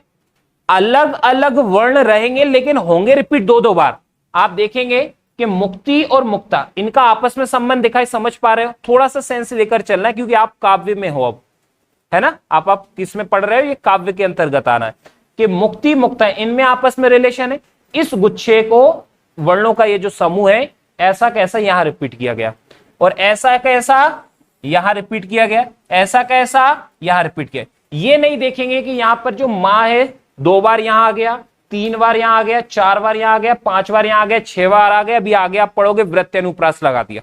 अलग अलग वर्ण रहेंगे लेकिन होंगे रिपीट दो दो बार। आप देखेंगे कि मुक्ति और मुक्ता, इनका आपस में संबंध दिखाई, समझ पा रहे हो, थोड़ा सा सेंस लेकर चलना है क्योंकि आप काव्य में हो अब, है ना, आप किस में पढ़ रहे हो, ये काव्य के अंतर्गत आना है कि मुक्ति मुक्ता इनमें आपस में रिलेशन है। इस गुच्छे को वर्णों का ये जो समूह है, ऐसा कैसा यहां रिपीट किया गया, और ऐसा कैसा यहां रिपीट किया गया, ऐसा कैसा यहां रिपीट किया। ये नहीं देखेंगे कि यहां पर जो मां है दो बार यहां आ गया, तीन बार यहां आ गया, चार बार यहां आ गया, पांच बार यहां आ गया, छह बार आ गया, अभी आगे आप पढ़ोगे वृत्त्यनुप्रास लगा दिया।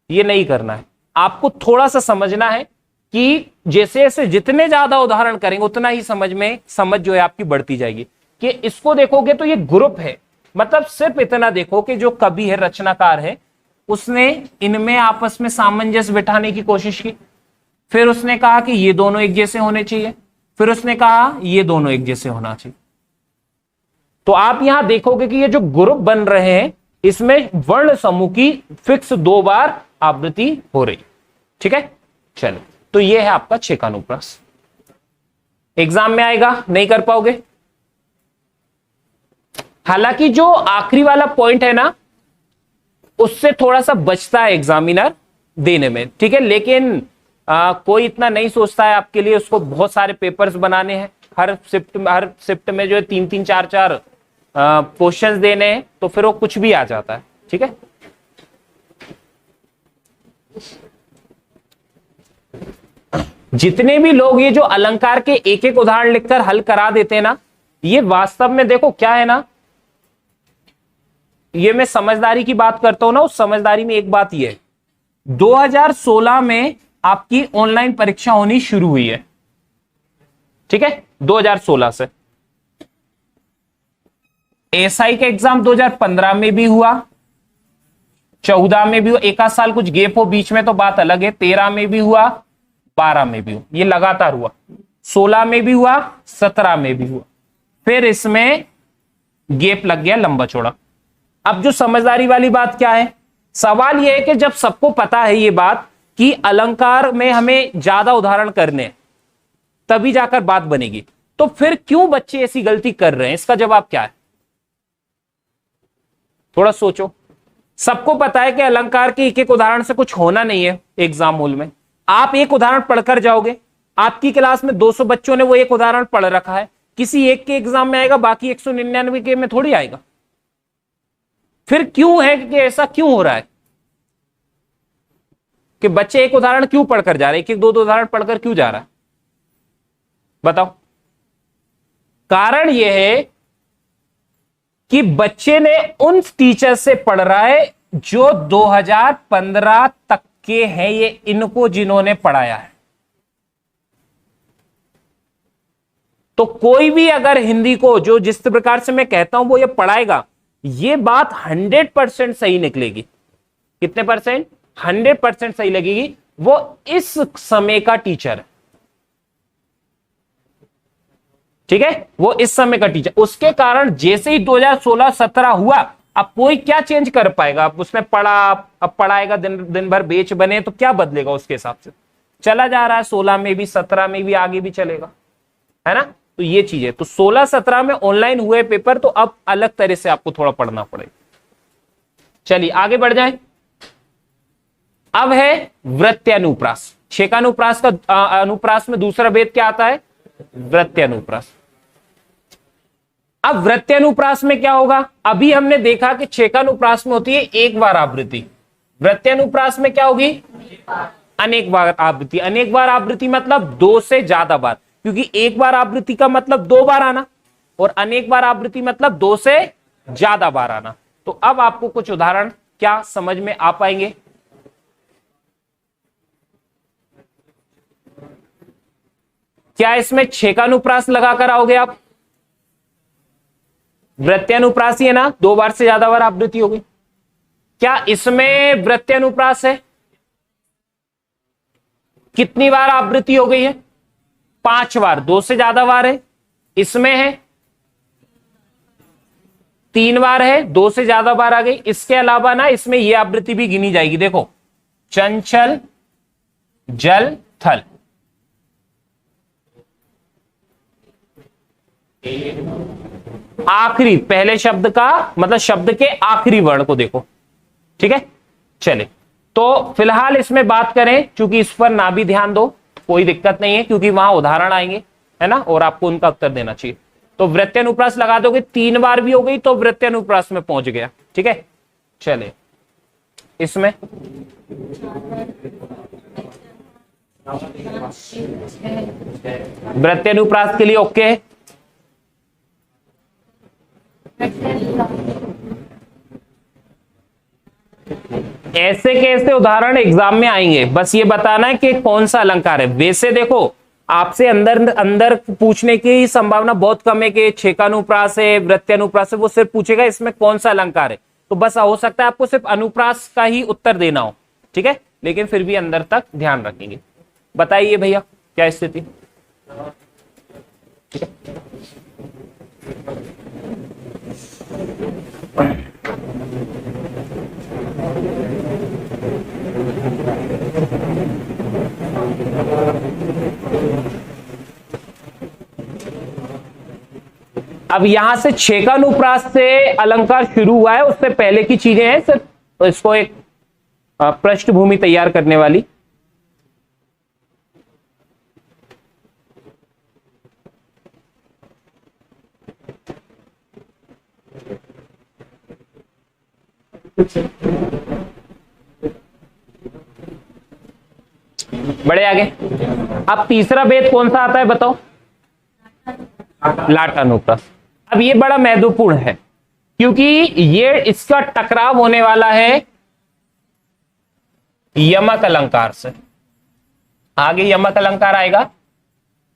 ये नहीं करना है, आपको थोड़ा सा समझना है कि जैसे जैसे जितने ज्यादा उदाहरण करेंगे उतना ही समझ जो है आपकी बढ़ती जाएगी। कि इसको देखोगे तो ये ग्रुप है, मतलब सिर्फ इतना देखो कि जो कवि है, रचनाकार है, उसने इनमें आपस में सामंजस्य बिठाने की कोशिश की, फिर उसने कहा कि ये दोनों एक जैसे होने चाहिए, फिर उसने कहा ये दोनों एक जैसे होना चाहिए। तो आप यहां देखोगे कि ये जो ग्रुप बन रहे हैं, इसमें वर्ण समूह की फिक्स दो बार आवृत्ति हो रही। ठीक है, चलो, तो ये है आपका छेकानुप्रास। एग्जाम में आएगा, नहीं कर पाओगे। हालांकि जो आखिरी वाला पॉइंट है ना, उससे थोड़ा सा बचता है एग्जामिनर देने में, ठीक है, लेकिन कोई इतना नहीं सोचता है आपके लिए उसको बहुत सारे पेपर्स बनाने हैं, हर शिफ्ट में जो है 3-3 4-4 क्वेश्चंस देने हैं, तो फिर वो कुछ भी आ जाता है। ठीक है, जितने भी लोग ये जो अलंकार के एक एक उदाहरण लिखकर हल करा देते हैं ना, ये वास्तव में देखो क्या है ना, ये मैं समझदारी की बात करता हूं ना, उस समझदारी में एक बात ये है, 2016 में आपकी ऑनलाइन परीक्षा होनी शुरू हुई है। ठीक है, 2016 से। एसआई का एग्जाम 2015 में भी हुआ, 14 में भी हुआ, एक आध साल कुछ गेप हो बीच में तो बात अलग है, 13 में भी हुआ, 12 में भी हुआ, ये लगातार हुआ, 16 में भी हुआ, 17 में भी हुआ, फिर इसमें गेप लग गया लंबा चौड़ा। अब जो समझदारी वाली बात क्या है, सवाल यह है कि जब सबको पता है ये बात कि अलंकार में हमें ज्यादा उदाहरण करने हैं, तभी जाकर बात बनेगी, तो फिर क्यों बच्चे ऐसी गलती कर रहे हैं? इसका जवाब क्या है? थोड़ा सोचो। सबको पता है कि अलंकार के एक एक उदाहरण से कुछ होना नहीं है एग्जाम हॉल में। आप एक उदाहरण पढ़कर जाओगे, आपकी क्लास में 200 बच्चों ने वो एक उदाहरण पढ़ रखा है, किसी एक के एग्जाम में आएगा, बाकी 199 के में थोड़ी आएगा। फिर क्यों है कि ऐसा क्यों हो रहा है कि बच्चे एक उदाहरण क्यों पढ़कर जा रहे हैं, एक एक दो उदाहरण पढ़कर क्यों जा रहा है? बताओ। कारण यह है कि बच्चे ने उन टीचर से पढ़ रहा है जो 2015 तक के हैं, ये इनको जिन्होंने पढ़ाया है। तो कोई भी अगर हिंदी को जो जिस प्रकार से मैं कहता हूं वो ये पढ़ाएगा, ये बात 100% सही निकलेगी। कितने परसेंट? 100% सही लगेगी। वो इस समय का टीचर है। ठीक है, वो इस समय का टीचर, उसके कारण जैसे ही 2016-17 हुआ, अब कोई क्या चेंज कर पाएगा? अब उसने पढ़ा, अब पढ़ाएगा, दिन भर बेच बने, तो क्या बदलेगा? उसके हिसाब से चला जा रहा है, 16 में भी, 17 में भी, आगे भी चलेगा, है ना? तो ये चीज है। तो 16-17 में ऑनलाइन हुए पेपर, तो अब अलग तरह से आपको थोड़ा पढ़ना पड़ेगा। चलिए आगे बढ़ जाए। अब है वृत्यानुप्रास। छेकानुप्रास का अनुप्रास में दूसरा भेद क्या आता है? वृत्यानुप्रास। अब वृत्यानुप्रास में क्या होगा? अभी हमने देखा कि छेकानुप्रास में होती है एक बार आवृत्ति, वृत्यानुप्रास में क्या होगी? अनेक बार आवृत्ति। अनेक बार आवृत्ति मतलब 2 से ज्यादा बार, क्योंकि एक बार आवृत्ति का मतलब 2 बार आना, और अनेक बार आवृत्ति मतलब 2 से ज्यादा बार आना। तो अब आपको कुछ उदाहरण क्या समझ में आ पाएंगे? क्या इसमें छेकानुप्रास लगाकर आओगे आप? वृत्यानुप्रास ही है ना, 2 बार से ज्यादा बार आवृत्ति होगी। क्या इसमें वृत्यानुप्रास है? कितनी बार आवृत्ति हो गई है? 5 बार, 2 से ज्यादा बार है। इसमें है 3 बार है, 2 से ज्यादा बार आ गई। इसके अलावा ना इसमें यह आवृत्ति भी गिनी जाएगी। देखो, चंचल, जल, थल, आखिरी पहले शब्द का मतलब शब्द के आखिरी वर्ण को देखो। ठीक है, चले तो फिलहाल इसमें बात करें, क्योंकि इस पर ना भी ध्यान दो, कोई दिक्कत नहीं है, क्योंकि वहां उदाहरण आएंगे, है ना, और आपको उनका उत्तर देना चाहिए। तो वृत्यानुप्रास लगा दोगे, 3 बार भी हो गई तो वृत्यानुप्रास में पहुंच गया। ठीक है, चले इसमें वृत्यानुप्रास के लिए ओके है। ऐसे कैसे उदाहरण एग्जाम में आएंगे, बस ये बताना है कि कौन सा अलंकार है। वैसे देखो, आपसे अंदर अंदर पूछने की संभावना बहुत कम है कि छेकानुप्रास है, वृत्यानुप्रास है। वो सिर्फ पूछेगा इसमें कौन सा अलंकार है, तो बस हो सकता है आपको सिर्फ अनुप्रास का ही उत्तर देना हो। ठीक है, लेकिन फिर भी अंदर तक ध्यान रखेंगे। बताइए भैया क्या स्थिति? ठीक है, अब यहां से छेकानुप्रास से अलंकार शुरू हुआ है, उससे पहले की चीजें हैं सिर्फ, तो इसको एक पृष्ठभूमि तैयार करने वाली। बड़े आगे। अब तीसरा भेद कौन सा आता है बताओ? लाटानुप्रास। अब ये बड़ा महत्वपूर्ण है क्योंकि ये इसका टकराव होने वाला है यमक अलंकार से। आगे यमक अलंकार आएगा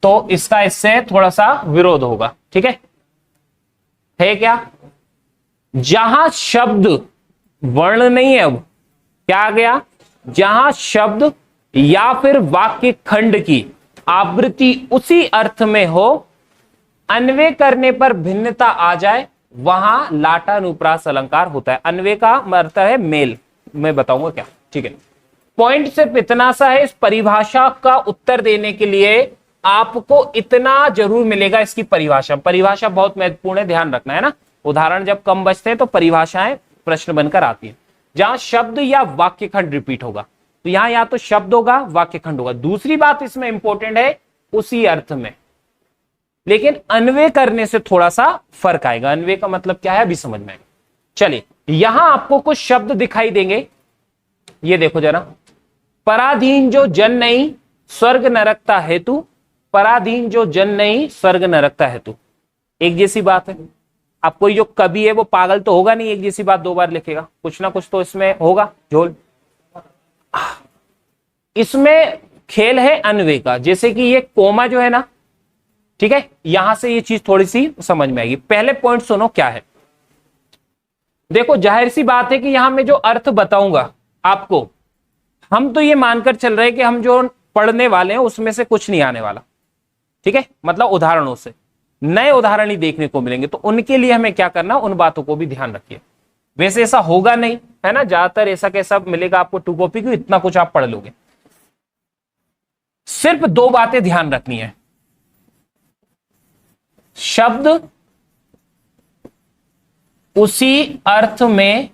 तो इसका इससे थोड़ा सा विरोध होगा। ठीक है क्या? जहां शब्द वर्ण नहीं है, अब क्या आ गया? जहां शब्द या फिर वाक्य खंड की आवृत्ति उसी अर्थ में हो, अन्वय करने पर भिन्नता आ जाए, वहां लाटानुप्रास अलंकार होता है। अन्वय का मतलब है मेल, मैं बताऊंगा क्या। ठीक है, पॉइंट सिर्फ इतना सा है। इस परिभाषा का उत्तर देने के लिए आपको इतना जरूर मिलेगा। इसकी परिभाषा बहुत महत्वपूर्ण है, ध्यान रखना है ना। उदाहरण जब कम बचते हैं तो परिभाषाएं प्रश्न बनकर आती हैं। जहां शब्द या वाक्य खंड रिपीट होगा, तो यहां या तो शब्द होगा, वाक्य खंड होगा। दूसरी बात इसमें इंपॉर्टेंट है, उसी अर्थ में। लेकिन अन्वय करने से थोड़ा सा फर्क आएगा। अन्वय का मतलब क्या है अभी समझ में आएगा। चलिए, यहां आपको कुछ शब्द दिखाई देंगे, ये देखो जरा। पराधीन जो जन नहीं स्वर्ग नरकता हेतु, पराधीन जो जन नहीं स्वर्ग नरकता हेतु। एक जैसी बात है। अब कोई जो कवि है वो पागल तो होगा नहीं, एक जैसी बात दो बार लिखेगा, कुछ ना कुछ तो इसमें होगा झोल। इसमें खेल है अन्वय का। जैसे कि ये कोमा जो है ना, ठीक है, यहां से ये चीज थोड़ी सी समझ में आएगी। पहले पॉइंट सुनो क्या है। देखो, जाहिर सी बात है कि यहां मैं जो अर्थ बताऊंगा आपको, हम तो ये मानकर चल रहे हैं कि हम जो पढ़ने वाले हैं उसमें से कुछ नहीं आने वाला। ठीक है, मतलब उदाहरणों से नए उदाहरण ही देखने को मिलेंगे। तो उनके लिए हमें क्या करना, उन बातों को भी ध्यान रखिए। वैसे ऐसा होगा नहीं, है ना, ज्यादातर ऐसा कैसा मिलेगा आपको टू कॉपी की, इतना कुछ आप पढ़ लोगे। सिर्फ दो बातें ध्यान रखनी है। शब्द उसी अर्थ में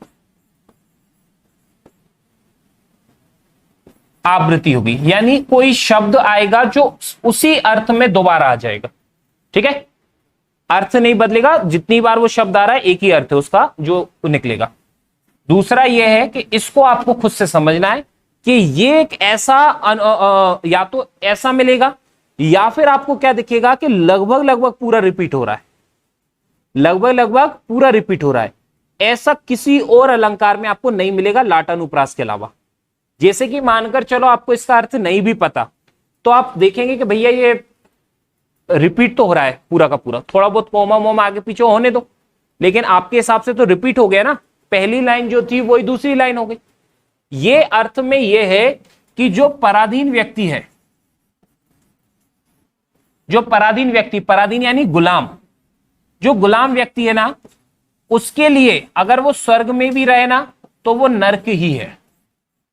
आवृत्ति होगी, यानी कोई शब्द आएगा जो उसी अर्थ में दोबारा आ जाएगा। ठीक है, अर्थ नहीं बदलेगा, जितनी बार वो शब्द आ रहा है एक ही अर्थ है उसका जो निकलेगा। दूसरा यह है कि इसको आपको खुद से समझना है कि ये एक ऐसा या तो ऐसा मिलेगा, या फिर आपको क्या दिखेगा कि लगभग लगभग पूरा रिपीट हो रहा है, लगभग लगभग पूरा रिपीट हो रहा है। ऐसा किसी और अलंकार में आपको नहीं मिलेगा लाटानुप्रास के अलावा। जैसे कि मानकर चलो आपको इसका अर्थ नहीं भी पता, तो आप देखेंगे कि भैया ये रिपीट तो हो रहा है पूरा का पूरा, थोड़ा बहुत कोमा मोमा आगे पीछे होने दो, लेकिन आपके हिसाब से तो रिपीट हो गया ना। पहली लाइन जो थी वही दूसरी लाइन हो गई। ये अर्थ में यह है कि जो पराधीन व्यक्ति है, जो पराधीन व्यक्ति, पराधीन यानी गुलाम, जो गुलाम व्यक्ति है ना, उसके लिए अगर वो स्वर्ग में भी रहे ना तो वो नरक ही है,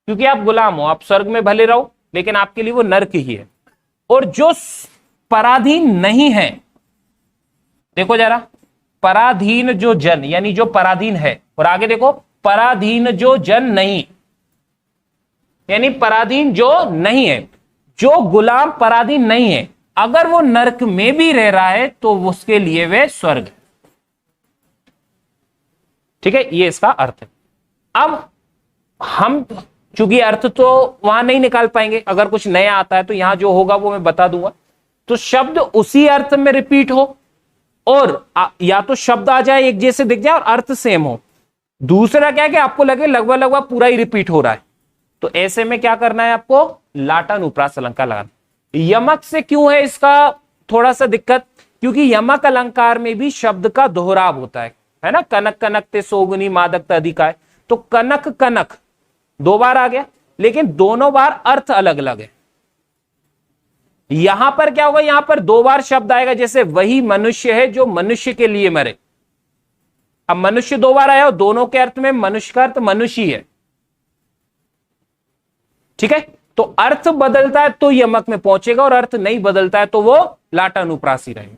क्योंकि आप गुलाम हो। आप स्वर्ग में भले रहो लेकिन आपके लिए वो नरक ही है। और जो पराधीन नहीं है, देखो जरा, पराधीन जो जन यानी जो पराधीन है, और आगे देखो पराधीन जो जन नहीं, यानी पराधीन जो नहीं है, जो गुलाम पराधीन नहीं है, अगर वो नरक में भी रह रहा है तो उसके लिए वे स्वर्ग। ठीक है, ये इसका अर्थ है। अब हम चूंकि अर्थ तो वहां नहीं निकाल पाएंगे, अगर कुछ नया आता है तो यहां जो होगा वो मैं बता दूंगा। तो शब्द उसी अर्थ में रिपीट हो, और या तो शब्द आ जाए एक जैसे दिख जाए और अर्थ सेम हो। दूसरा क्या है कि आपको लगे लगभग लगभग पूरा ही रिपीट हो रहा है, तो ऐसे में क्या करना है आपको, लाटानुप्रास अलंकार लगाना। यमक से क्यों है इसका थोड़ा सा दिक्कत, क्योंकि यमक अलंकार में भी शब्द का दोहराव होता है ना। कनक कनक ते सोगनी मादक अधिकाय, तो कनक कनक दो बार आ गया, लेकिन दोनों बार अर्थ अलग अलग है। यहां पर क्या होगा, यहां पर दो बार शब्द आएगा, जैसे वही मनुष्य है जो मनुष्य के लिए मरे। अब मनुष्य दो बार आया और दोनों के अर्थ में मनुष्य का अर्थ मनुष्य ही है। ठीक है, तो अर्थ बदलता है तो यमक में पहुंचेगा, और अर्थ नहीं बदलता है तो वो लाटानुप्रास ही रहेगा।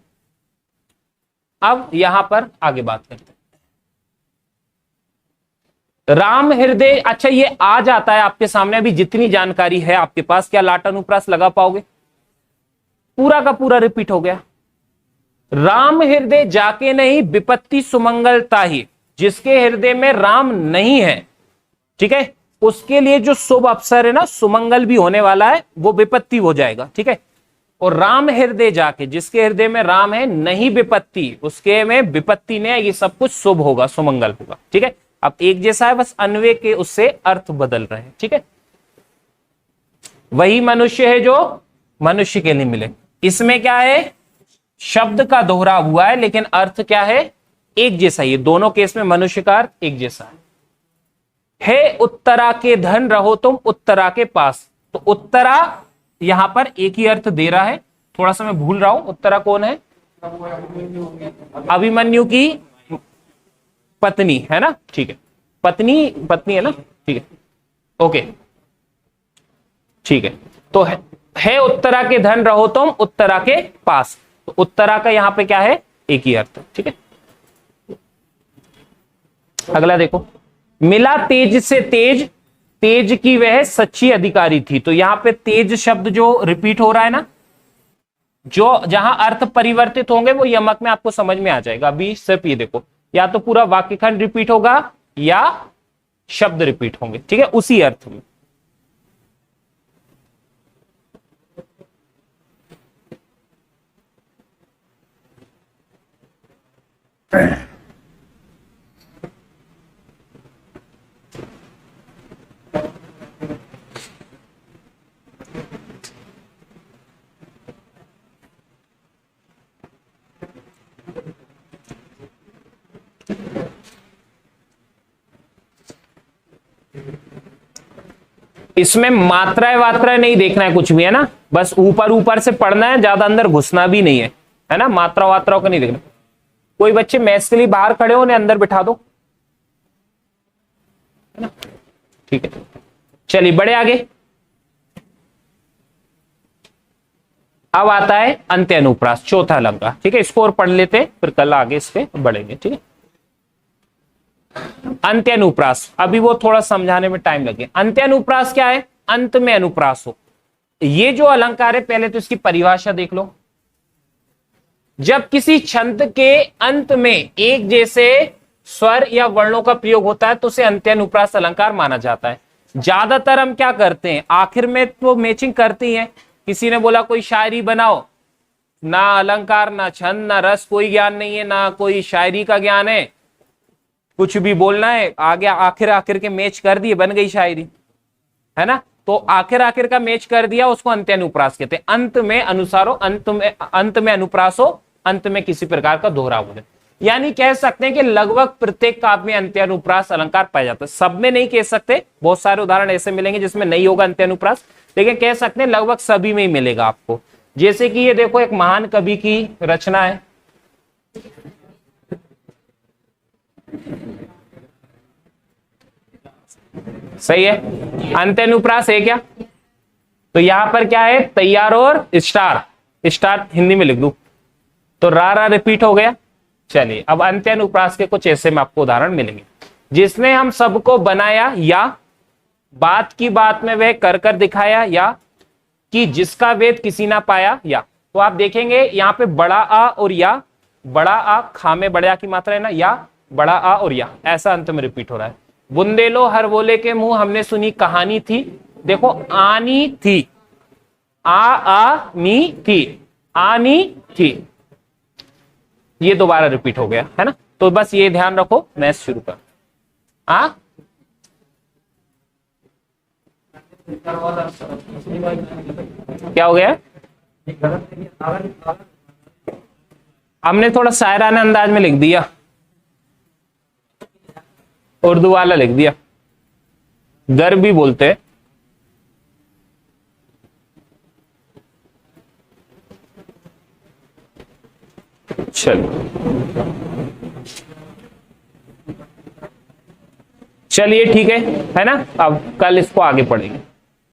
अब यहां पर आगे बात करते हैं। राम हृदय, अच्छा ये आ जाता है आपके सामने, अभी जितनी जानकारी है आपके पास, क्या लाटानुप्रास लगा पाओगे? पूरा का पूरा रिपीट हो गया। राम हृदय जाके नहीं विपत्ति सुमंगलता ही, जिसके हृदय में राम नहीं है ठीक है, उसके लिए जो शुभ अवसर है ना, सुमंगल भी होने वाला है, वो विपत्ति हो जाएगा। ठीक है, और राम हृदय जाके, जिसके हृदय में राम है नहीं विपत्ति, उसके में विपत्ति नहीं आएगी, सब कुछ शुभ होगा, सुमंगल होगा। ठीक है, अब एक जैसा है, बस अन्वय के उससे अर्थ बदल रहे हैं। ठीक है, वही मनुष्य है जो मनुष्य के लिए मिले। इसमें क्या है, शब्द का दोहरा हुआ है लेकिन अर्थ क्या है, एक जैसा ही है। दोनों केस में मनुष्य का अर्थ एक जैसा है उत्तरा के धन रहो तुम उत्तरा के पास। तो उत्तरा यहां पर एक ही अर्थ दे रहा है, थोड़ा सा मैं भूल रहा हूं, उत्तरा कौन है, अभिमन्यु की पत्नी है ना। ठीक है, पत्नी पत्नी है ना। ठीक है, ओके, ठीक है। तो है उत्तरा के धन रहो तुम उत्तरा के पास, तो उत्तरा का यहां पे क्या है, एक ही अर्थ। ठीक है, अगला देखो, मिला तेज से तेज, तेज की वह सच्ची अधिकारी थी। तो यहां पे तेज शब्द जो रिपीट हो रहा है ना, जो जहां अर्थ परिवर्तित होंगे वो यमक में आपको समझ में आ जाएगा। अभी सिर्फ ये देखो, या तो पूरा वाक्यखंड रिपीट होगा या शब्द रिपीट होंगे। ठीक है, उसी अर्थ में। इसमें मात्राएं वात्राएं नहीं देखना है कुछ भी, है ना, बस ऊपर ऊपर से पढ़ना है, ज्यादा अंदर घुसना भी नहीं है ना, मात्रा वात्राओं का नहीं देखना। कोई बच्चे मैथ्स के लिए बाहर खड़े हो, उन्हें अंदर बिठा दो, है ना। ठीक है, चलिए बढ़े आगे। अब आता है अंत्य अनुप्रास, चौथा अलंकार। ठीक है, इसको और पढ़ लेते हैं, फिर कल आगे इस पे बढ़ेंगे। ठीक है, अंत्य अनुप्रास, अभी वो थोड़ा समझाने में टाइम लगे। अंत्य अनुप्रास क्या है, अंत में अनुप्रास हो। ये जो अलंकार है, पहले तो इसकी परिभाषा देख लो। जब किसी छंद के अंत में एक जैसे स्वर या वर्णों का प्रयोग होता है तो उसे अंत्य अनुप्रास अलंकार माना जाता है। ज्यादातर हम क्या करते हैं, आखिर में तो मैचिंग करती हैं। किसी ने बोला कोई शायरी बनाओ, ना अलंकार ना छंद ना रस, कोई ज्ञान नहीं है, ना कोई शायरी का ज्ञान है, कुछ भी बोलना है, आगे आखिर आखिर के मैच कर दिए, बन गई शायरी, है ना। तो आखिर आखिर का मैच कर दिया, उसको अंत्य अनुप्रास कहते हैं। अंत में अनुसारो, अंत में अनुप्रास हो, अंत में किसी प्रकार का दोहराव हो जाए। यानी कह सकते हैं कि लगभग प्रत्येक काव्य में अंत्य अनुप्रास अलंकार पाया जाता है। सब में नहीं कह सकते, बहुत सारे उदाहरण ऐसे मिलेंगे जिसमें नहीं होगा अंत्य अनुप्रास, लेकिन कह सकते हैं लगभग सभी में ही मिलेगा आपको। जैसे कि ये देखो, एक महान कवि की रचना है, सही है, अंत्य अनुप्रास है क्या। तो यहां पर क्या है, तैयार और स्टार, स्टार हिंदी में लिख दूं तो रा रिपीट हो गया। चलिए, अब अंत्य अनुप्रास के कुछ ऐसे में आपको उदाहरण मिलेंगे। जिसने हम सबको बनाया, या बात की बात में वह कर कर दिखाया, या कि जिसका वेद किसी ना पाया, या। तो आप देखेंगे यहाँ पे बड़ा आ और या, बड़ा आ खा में बड़ा की मात्रा है ना, या बड़ा आ और या, ऐसा अंत में रिपीट हो रहा है। बुंदेलो हर बोले के मुंह हमने सुनी कहानी थी, देखो आनी थी, आ नी थी, आनी थी, ये दोबारा रिपीट हो गया, है ना। तो बस ये ध्यान रखो, मैथ शुरू कर। क्या हो गया, हमने थोड़ा शायराना अंदाज में लिख दिया, उर्दू वाला लिख दिया, दर भी बोलते हैं। चलिए ठीक है ना। अब कल इसको आगे पढ़ेंगे।